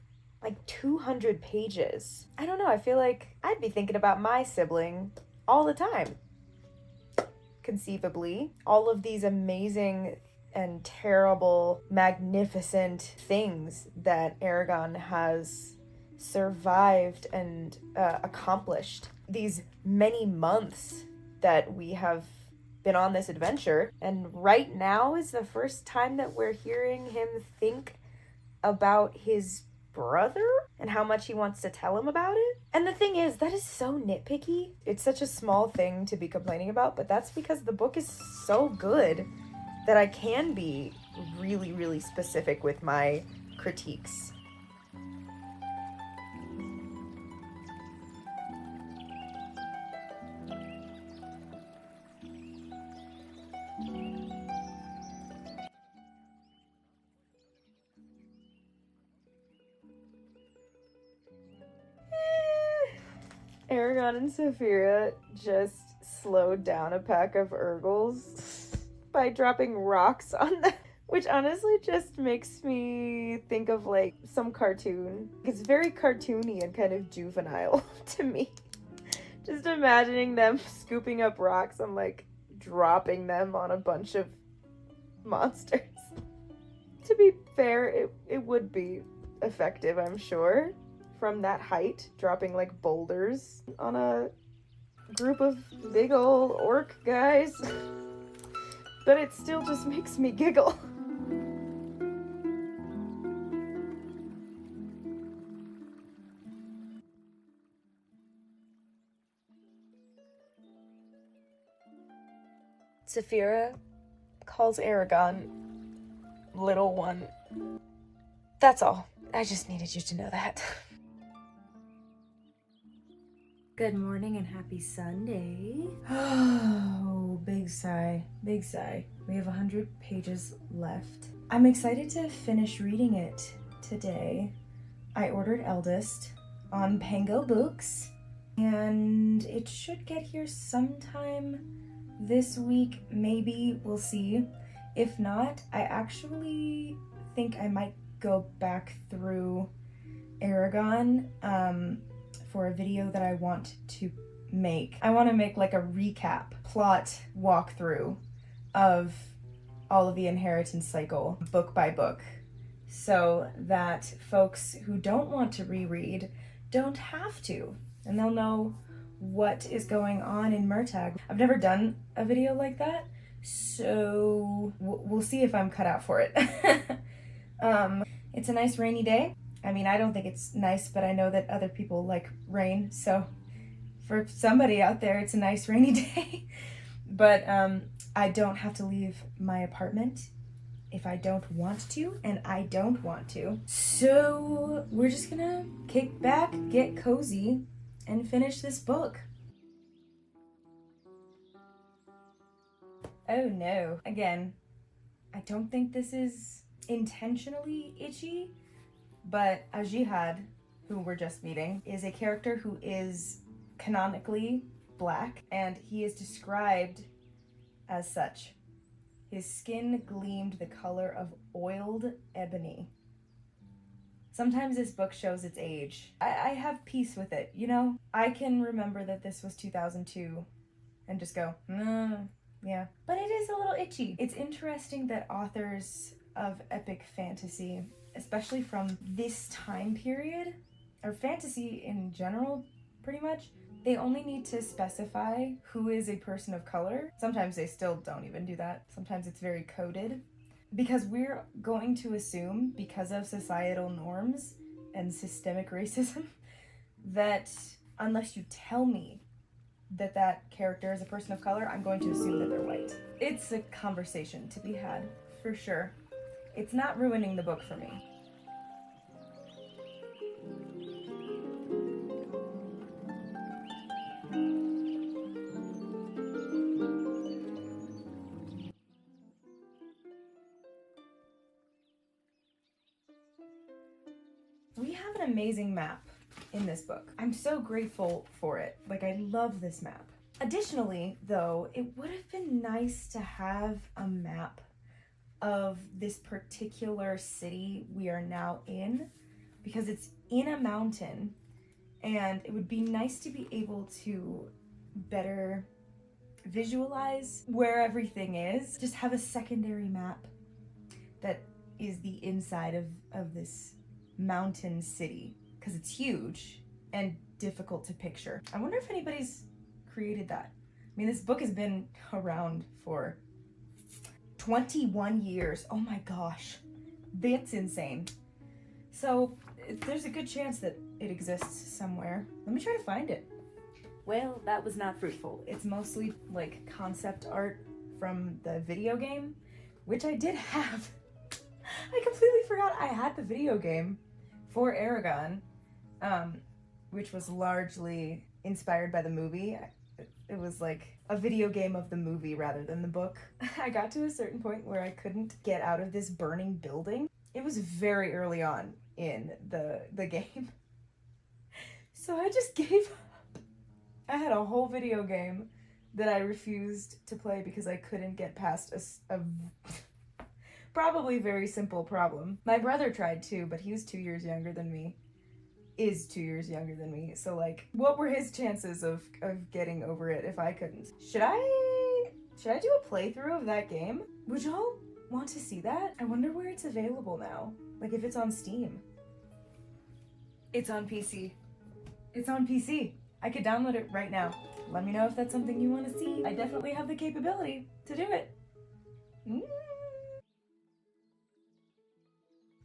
200 pages. I don't know, I feel like I'd be thinking about my sibling all the time. Conceivably, all of these amazing and terrible, magnificent things that Eragon has survived and accomplished. These many months that we have been on this adventure, and right now is the first time that we're hearing him think about his brother and how much he wants to tell him about it. And the thing is, that is so nitpicky. It's such a small thing to be complaining about, but that's because the book is so good that I can be really, really specific with my critiques. Eragon and Saphira just slowed down a pack of Urgles by dropping rocks on them, which honestly just makes me think of like some cartoon. It's very cartoony and kind of juvenile to me. Just imagining them scooping up rocks and like dropping them on a bunch of monsters. To be fair, it would be effective, I'm sure. From that height, dropping like boulders on a group of big ol' orc guys. But it still just makes me giggle. Saphira calls Eragon little one. That's all. I just needed you to know that. Good morning and happy Sunday. Oh, big sigh, big sigh. We have 100 pages left. I'm excited to finish reading it today. I ordered Eldest on Pango Books, and it should get here sometime this week, maybe. We'll see. If not, I actually think I might go back through Eragon for a video that I want to make. I want to make like a recap, plot walkthrough of all of the inheritance cycle, book by book, so that folks who don't want to reread don't have to, and they'll know what is going on in Murtagh. I've never done a video like that, so we'll see if I'm cut out for it. It's a nice rainy day. I mean, I don't think it's nice, but I know that other people like rain, so for somebody out there, it's a nice rainy day. But I don't have to leave my apartment if I don't want to, and I don't want to. So we're just gonna kick back, get cozy, and finish this book. Oh no. Again, I don't think this is intentionally itchy, but Ajihad, who we're just meeting, is a character who is canonically black, and he is described as such. His skin gleamed the color of oiled ebony. Sometimes this book shows its age. I have peace with it, you know? I can remember that this was 2002 and just go, yeah. But it is a little itchy. It's interesting that authors of epic fantasy, especially from this time period, or fantasy in general, pretty much, they only need to specify who is a person of color. Sometimes they still don't even do that. Sometimes it's very coded. Because we're going to assume, because of societal norms and systemic racism, that unless you tell me that that character is a person of color, I'm going to assume that they're white. It's a conversation to be had, for sure. It's not ruining the book for me. We have an amazing map in this book. I'm so grateful for it. Like, I love this map. Additionally, though, it would have been nice to have a map of this particular city we are now in, because it's in a mountain, and it would be nice to be able to better visualize where everything is. Just have a secondary map that is the inside of this mountain city, because it's huge and difficult to picture. I wonder if anybody's created that. I mean, this book has been around for 21 years. Oh my gosh, that's insane. So there's a good chance that it exists somewhere. Let me try to find it. Well, that was not fruitful. It's mostly like concept art from the video game, which I did have. I completely forgot I had the video game for Eragon, which was largely inspired by the movie. It was like a video game of the movie rather than the book. I got to a certain point where I couldn't get out of this burning building. It was very early on in the game. So I just gave up. I had a whole video game that I refused to play because I couldn't get past a probably very simple problem. My brother tried too, but he was 2 years younger than me. Is 2 years younger than me. So like, what were his chances of getting over it if I couldn't? Should I do a playthrough of that game? Would y'all want to see that? I wonder where it's available now. Like if it's on Steam. It's on PC. It's on PC. I could download it right now. Let me know if that's something you want to see. I definitely have the capability to do it.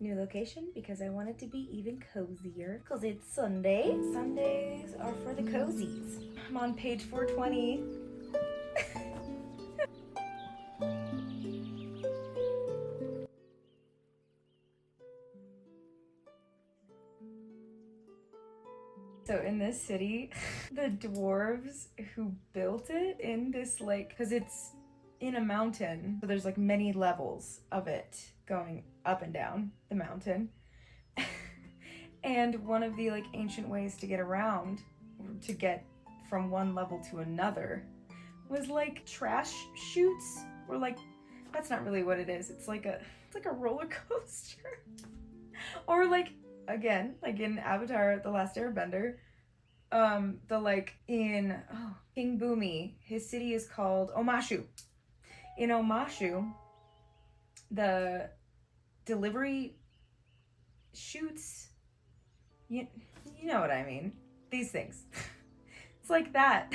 New location because I want it to be even cozier. Because it's Sunday. Sundays are for the cozies. I'm on page 420. So in this city, the dwarves who built it in this like, because it's in a mountain, so there's like many levels of it going up and down the mountain. And one of the like ancient ways to get around, to get from one level to another, was like trash chutes, or like, that's not really what it is. It's like a roller coaster. Or like, again, like in Avatar: The Last Airbender, the like in King Boomy, his city is called Omashu. In Omashu, the delivery chutes, you know what I mean, these things. It's like that.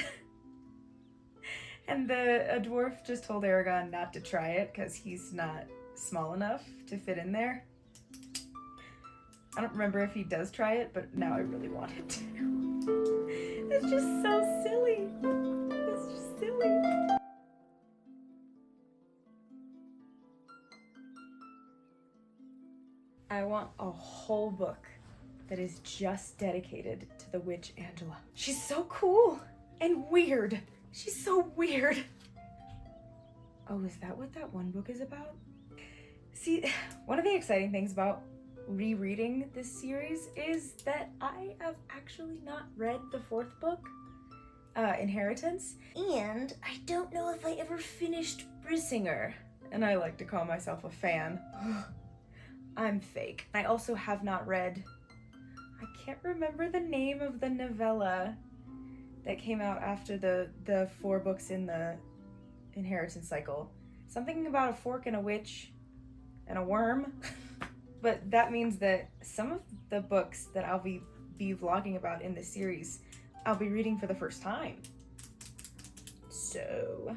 And a dwarf just told Eragon not to try it because he's not small enough to fit in there. I don't remember if he does try it, but now I really want him to. It's just so silly. It's just silly. I want a whole book that is just dedicated to the witch Angela. She's so cool and weird. She's so weird. Oh, is that what that one book is about? See, one of the exciting things about rereading this series is that I have actually not read the fourth book. Inheritance. And I don't know if I ever finished Brissinger. And I like to call myself a fan. I'm fake. I also have not read, I can't remember the name of the novella that came out after the 4 books in the Inheritance cycle. Something about a fork and a witch and a worm. But that means that some of the books that I'll be vlogging about in this series, I'll be reading for the first time. So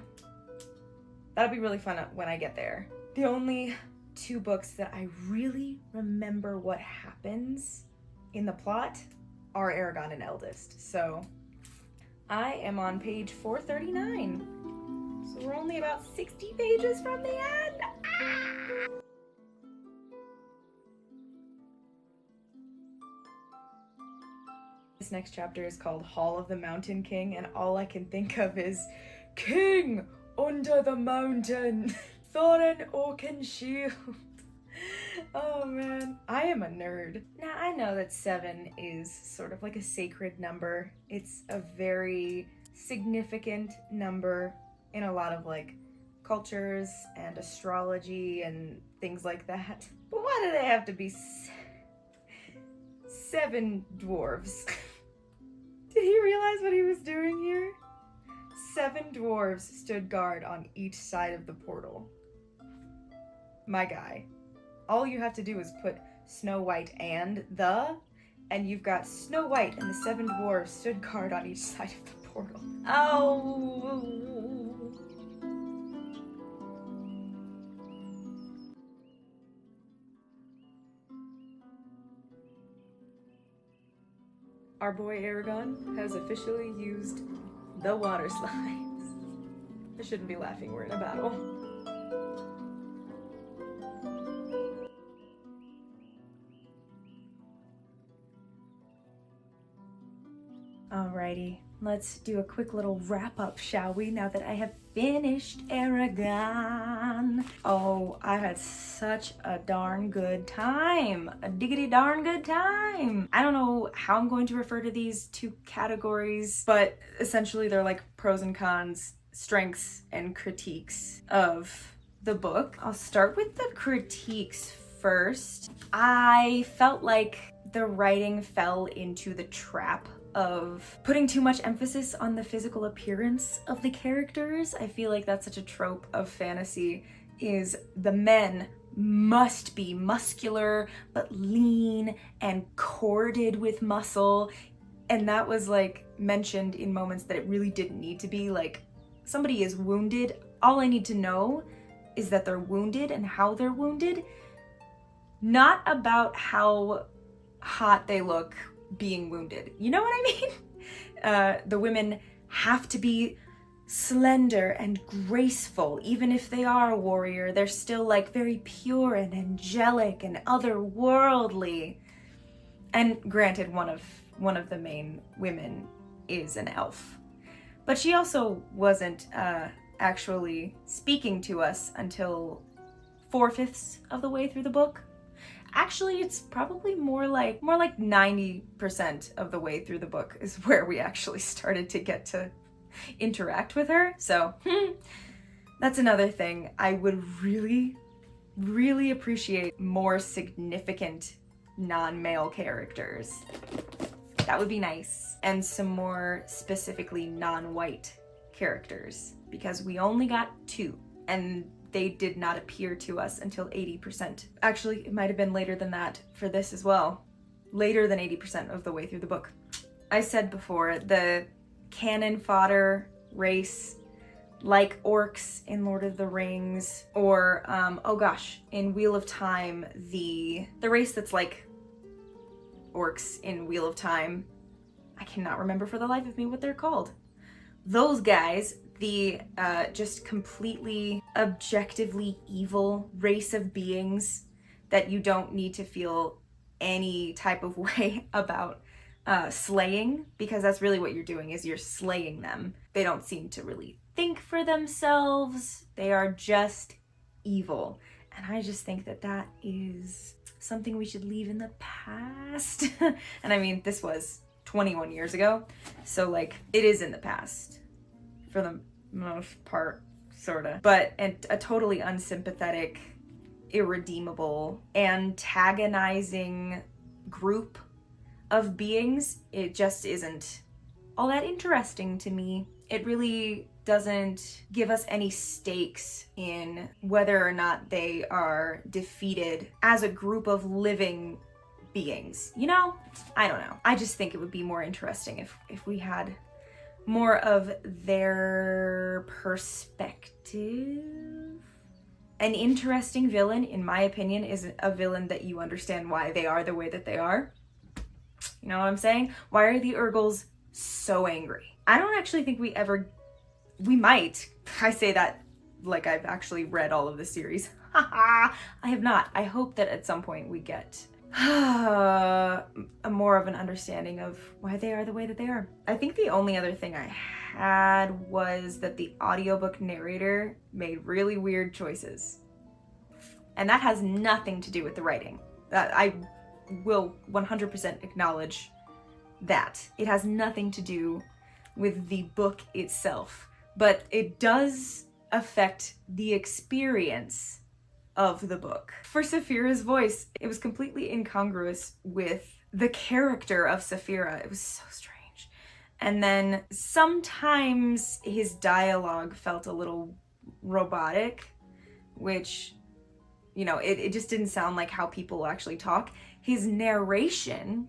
that'll be really fun when I get there. The only 2 books that I really remember what happens in the plot are Eragon and Eldest. So I am on page 439. So we're only about 60 pages from the end. This next chapter is called Hall of the Mountain King, and all I can think of is King under the mountain, Thorin Oakenshield. Oh man, I am a nerd. Now I know that 7 is sort of like a sacred number. It's a very significant number in a lot of like cultures and astrology and things like that. But why do they have to be 7 dwarves? Did he realize what he was doing here? 7 dwarves stood guard on each side of the portal. My guy. All you have to do is put Snow White and you've got Snow White and the 7 dwarves stood guard on each side of the portal. Oh! Our boy Eragon has officially used the water slides. I shouldn't be laughing, we're in a battle. Alrighty, let's do a quick little wrap up, shall we? Now that I have finished Eragon. Oh, I had such a darn good time. A diggity darn good time. I don't know how I'm going to refer to these 2 categories, but essentially they're like pros and cons, strengths and critiques of the book. I'll start with the critiques first. I felt like the writing fell into the trap of putting too much emphasis on the physical appearance of the characters. I feel like that's such a trope of fantasy, is the men must be muscular but lean and corded with muscle, and that was like mentioned in moments that it really didn't need to be. Like, somebody is wounded, all I need to know is that they're wounded and how they're wounded, not about how hot they look being wounded. You know what I mean? The women have to be slender and graceful. Even if they are a warrior, they're still like very pure and angelic and otherworldly. And granted, one of the main women is an elf, but she also wasn't actually speaking to us until 4/5 of the way through the book. Actually, it's probably more like 90% of the way through the book is where we actually started to get to interact with her. So that's another thing. I would really, really appreciate more significant non-male characters. That would be nice. And some more specifically non-white characters, because we only got 2, and they did not appear to us until 80%. Actually, it might have been later than that for this as well. Later than 80% of the way through the book. I said before, the cannon fodder race, like orcs in Lord of the Rings, or, oh gosh, in Wheel of Time, the race that's like orcs in Wheel of Time. I cannot remember for the life of me what they're called. Those guys, the just completely objectively evil race of beings that you don't need to feel any type of way about slaying, because that's really what you're doing, is you're slaying them. They don't seem to really think for themselves. They are just evil. And I just think that that is something we should leave in the past. And I mean, this was 21 years ago. So like it is in the past for the most part, sorta. But a totally unsympathetic, irredeemable, antagonizing group of beings, it just isn't all that interesting to me. It really doesn't give us any stakes in whether or not they are defeated as a group of living beings. You know? I don't know. I just think it would be more interesting if we had more of their perspective. An interesting villain, in my opinion, is a villain that you understand why they are the way that they are. You know what I'm saying? Why are the Urgles so angry? I don't actually think we might. I say that like I've actually read all of the series. I have not. I hope that at some point we get a more of an understanding of why they are the way that they are. I think the only other thing I had was that the audiobook narrator made really weird choices. And that has nothing to do with the writing. I will 100% acknowledge that. It has nothing to do with the book itself, but it does affect the experience of the book. For Saphira's voice, it was completely incongruous with the character of Saphira. It was so strange. And then sometimes his dialogue felt a little robotic, which, you know, it just didn't sound like how people actually talk. His narration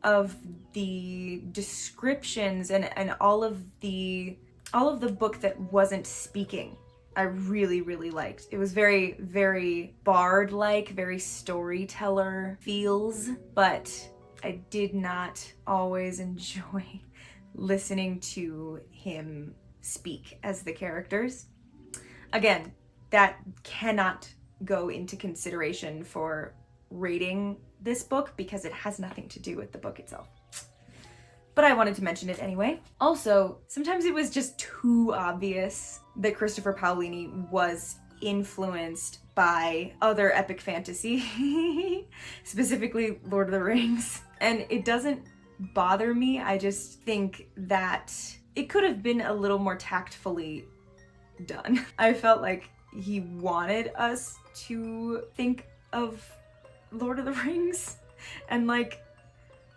of the descriptions and all of the book that wasn't speaking, I really, really liked. It was very, very bard-like, very storyteller feels, but I did not always enjoy listening to him speak as the characters. Again, that cannot go into consideration for rating this book because it has nothing to do with the book itself. But I wanted to mention it anyway. Also, sometimes it was just too obvious that Christopher Paolini was influenced by other epic fantasy, specifically Lord of the Rings. And it doesn't bother me, I just think that it could have been a little more tactfully done. I felt like he wanted us to think of Lord of the Rings and like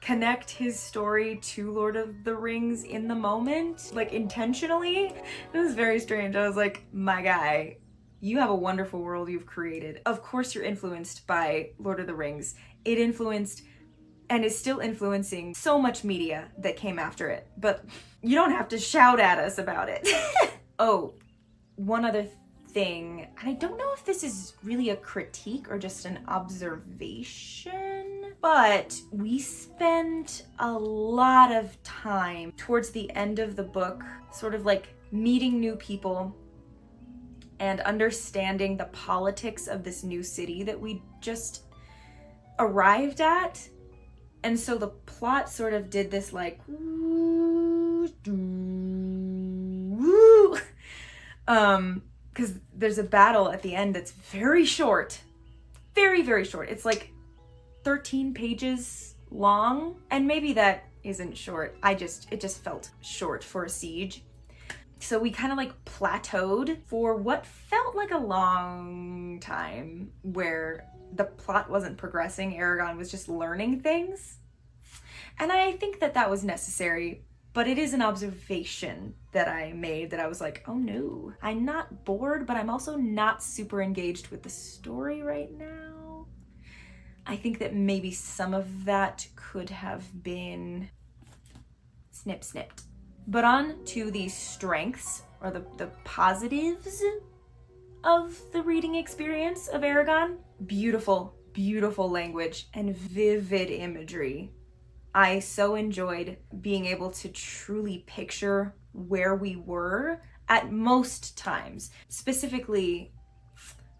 connect his story to Lord of the Rings in the moment, like intentionally. It was very strange. I was like, my guy, you have a wonderful world you've created. Of course you're influenced by Lord of the Rings. It influenced and is still influencing so much media that came after it, but you don't have to shout at us about it. Oh, one other thing, and I don't know if this is really a critique or just an observation, but we spent a lot of time towards the end of the book sort of like meeting new people and understanding the politics of this new city that we just arrived at. And so the plot sort of did this like because there's a battle at the end that's very short. Very, very short. It's like 13 pages long. And maybe that isn't short. It just felt short for a siege. So we kind of like plateaued for what felt like a long time where the plot wasn't progressing. Eragon was just learning things. And I think that that was necessary, but it is an observation that I made that I was like, oh no, I'm not bored, but I'm also not super engaged with the story right now. I think that maybe some of that could have been snipped. But on to the strengths or the positives of the reading experience of Eragon. Beautiful, beautiful language and vivid imagery. I so enjoyed being able to truly picture where we were at most times. Specifically,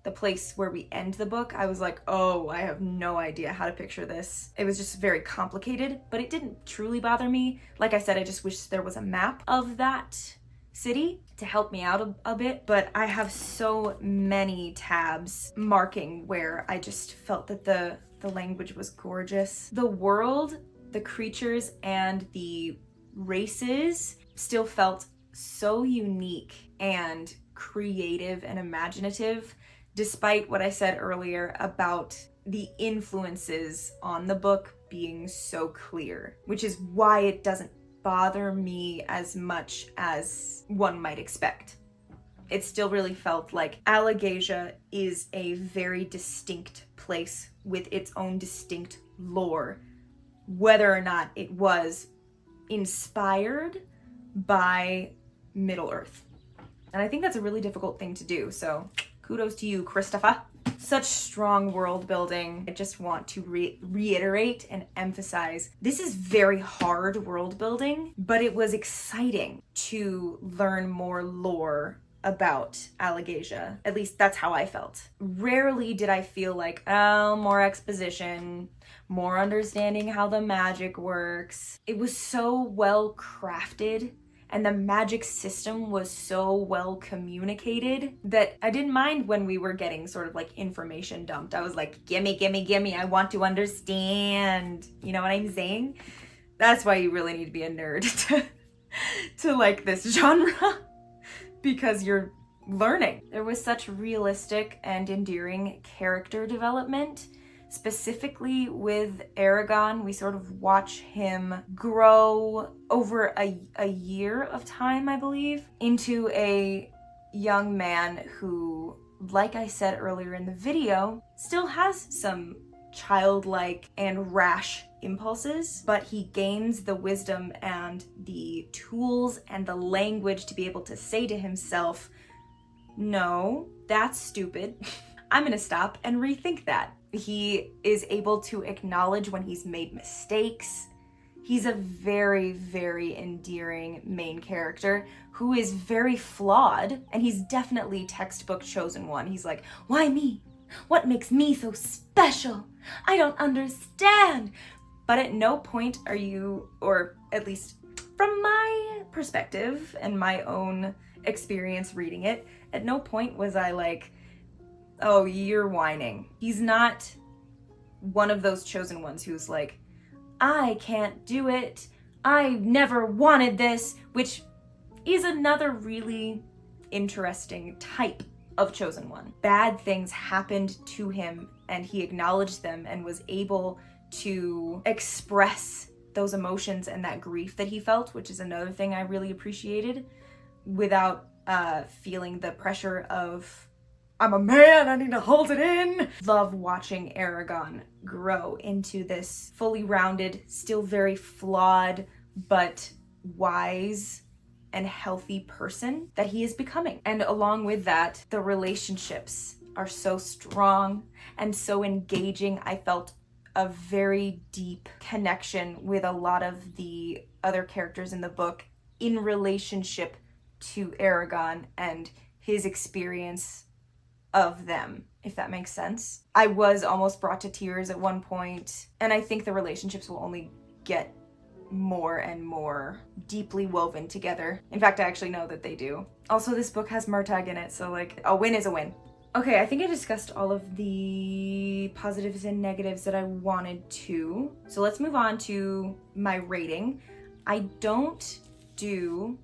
the place where we end the book, I was like, oh, I have no idea how to picture this. It was just very complicated, but it didn't truly bother me. Like I said, I just wish there was a map of that city to help me out a bit, but I have so many tabs marking where I just felt that the language was gorgeous. The world The creatures and the races still felt so unique and creative and imaginative, despite what I said earlier about the influences on the book being so clear, which is why it doesn't bother me as much as one might expect. It still really felt like Allegasia is a very distinct place with its own distinct lore, whether or not it was inspired by Middle-earth. And I think that's a really difficult thing to do, so kudos to you, Christopher. Such strong world building. I just want to reiterate and emphasize, this is very hard world building, but it was exciting to learn more lore about Allegasia. At least that's how I felt. Rarely did I feel like, oh, more exposition, more understanding how the magic works. It was so well crafted and the magic system was so well communicated that I didn't mind when we were getting sort of like information dumped. I was like, gimme, gimme, gimme, I want to understand. You know what I'm saying? That's why you really need to be a nerd to like this genre, because you're learning. There was such realistic and endearing character development. Specifically with Eragon, we sort of watch him grow over a year of time, I believe, into a young man who, like I said earlier in the video, still has some childlike and rash impulses, but he gains the wisdom and the tools and the language to be able to say to himself, no, that's stupid. I'm gonna stop and rethink that. He is able to acknowledge when he's made mistakes. He's a very, very endearing main character who is very flawed, and he's definitely textbook chosen one. He's like, why me? What makes me so special? I don't understand. But at no point are you, or at least from my perspective and my own experience reading it, at no point was I like, oh, you're whining. He's not one of those chosen ones who's like, I can't do it. I never wanted this, which is another really interesting type of chosen one. Bad things happened to him and he acknowledged them and was able to express those emotions and that grief that he felt, which is another thing I really appreciated, without feeling the pressure of, I'm a man, I need to hold it in. Love watching Eragon grow into this fully rounded, still very flawed, but wise and healthy person that he is becoming. And along with that, the relationships are so strong and so engaging. I felt a very deep connection with a lot of the other characters in the book in relationship to Eragon and his experience of them, if that makes sense. I was almost brought to tears at one point, and I think the relationships will only get more and more deeply woven together. In fact, I actually know that they do. Also, this book has Murtagh in it, so like, a win is a win. Okay, I think I discussed all of the positives and negatives that I wanted to. So let's move on to my rating. I don't do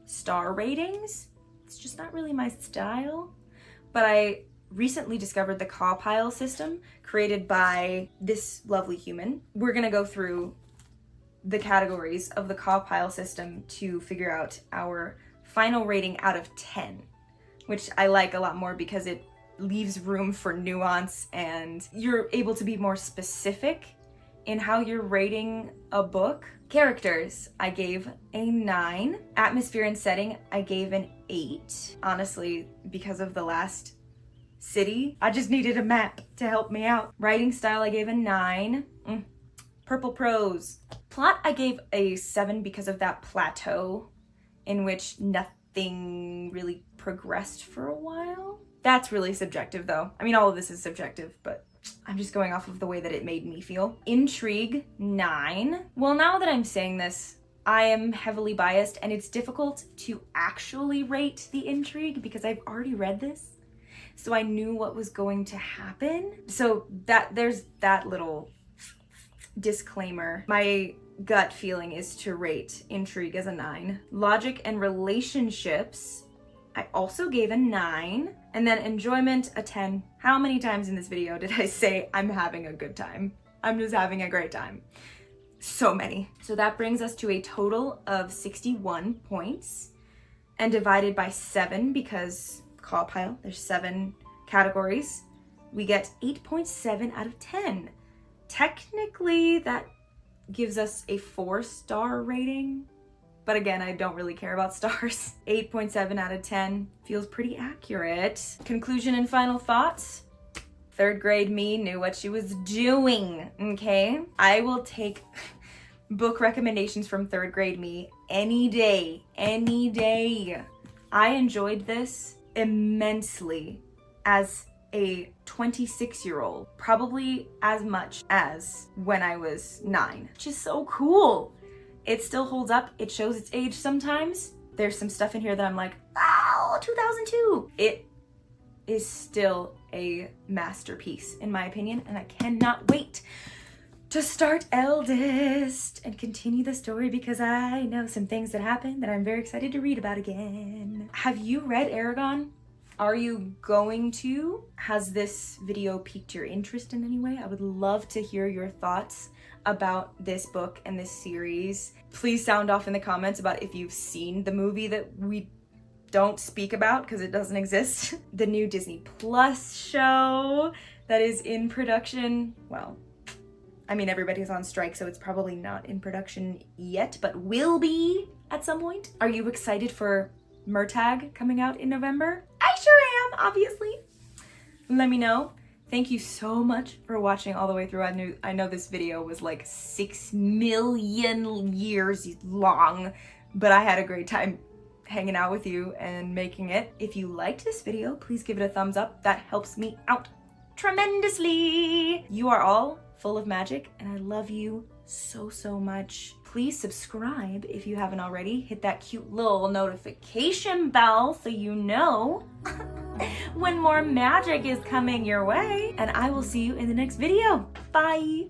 star ratings. It's just not really my style. But I recently discovered the CAWPILE system created by this lovely human. We're gonna go through the categories of the CAWPILE system to figure out our final rating out of 10, which I like a lot more because it leaves room for nuance and you're able to be more specific in how you're rating a book. Characters, I gave a 9. Atmosphere and setting, I gave an 8. Honestly, because of the last city, I just needed a map to help me out. Writing style, I gave a 9. Purple prose. Plot, I gave a 7 because of that plateau in which nothing really progressed for a while. That's really subjective though. I mean, all of this is subjective, but I'm just going off of the way that it made me feel. Intrigue, 9. Well, now that I'm saying this, I am heavily biased and it's difficult to actually rate the intrigue because I've already read this. So I knew what was going to happen. So there's that little disclaimer, my gut feeling is to rate intrigue as a 9. Logic and relationships, I also gave a 9. And then enjoyment, a 10. How many times in this video did I say I'm having a good time? I'm just having a great time. So many. So that brings us to a total of 61 points, and divided by 7 because CAWPILE, there's 7 categories. We get 8.7 out of 10. Technically, that gives us a 4-star rating. But again, I don't really care about stars. 8.7 out of 10 feels pretty accurate. Conclusion and final thoughts. 3rd grade me knew what she was doing, okay? I will take book recommendations from 3rd grade me any day, any day. I enjoyed this immensely as a 26-year-old, probably as much as when I was 9, which is so cool. It still holds up. It shows its age sometimes. There's some stuff in here that I'm like, oh, 2002. It is still a masterpiece in my opinion, and I cannot wait to start Eldest and continue the story because I know some things that happened that I'm very excited to read about again. Have you read Eragon? Are you going to? Has this video piqued your interest in any way? I would love to hear your thoughts about this book and this series. Please sound off in the comments about if you've seen the movie that we don't speak about because it doesn't exist. The new Disney Plus show that is in production. Well, I mean, everybody's on strike, so it's probably not in production yet, but will be at some point. Are you excited for Murtagh coming out in November? I sure am, obviously. Let me know. Thank you so much for watching all the way through. I know this video was like 6 million years long, but I had a great time hanging out with you and making it. If you liked this video, please give it a thumbs up. That helps me out tremendously. You are all full of magic, and I love you so, so much. Please subscribe if you haven't already. Hit that cute little notification bell so you know when more magic is coming your way. And I will see you in the next video. Bye.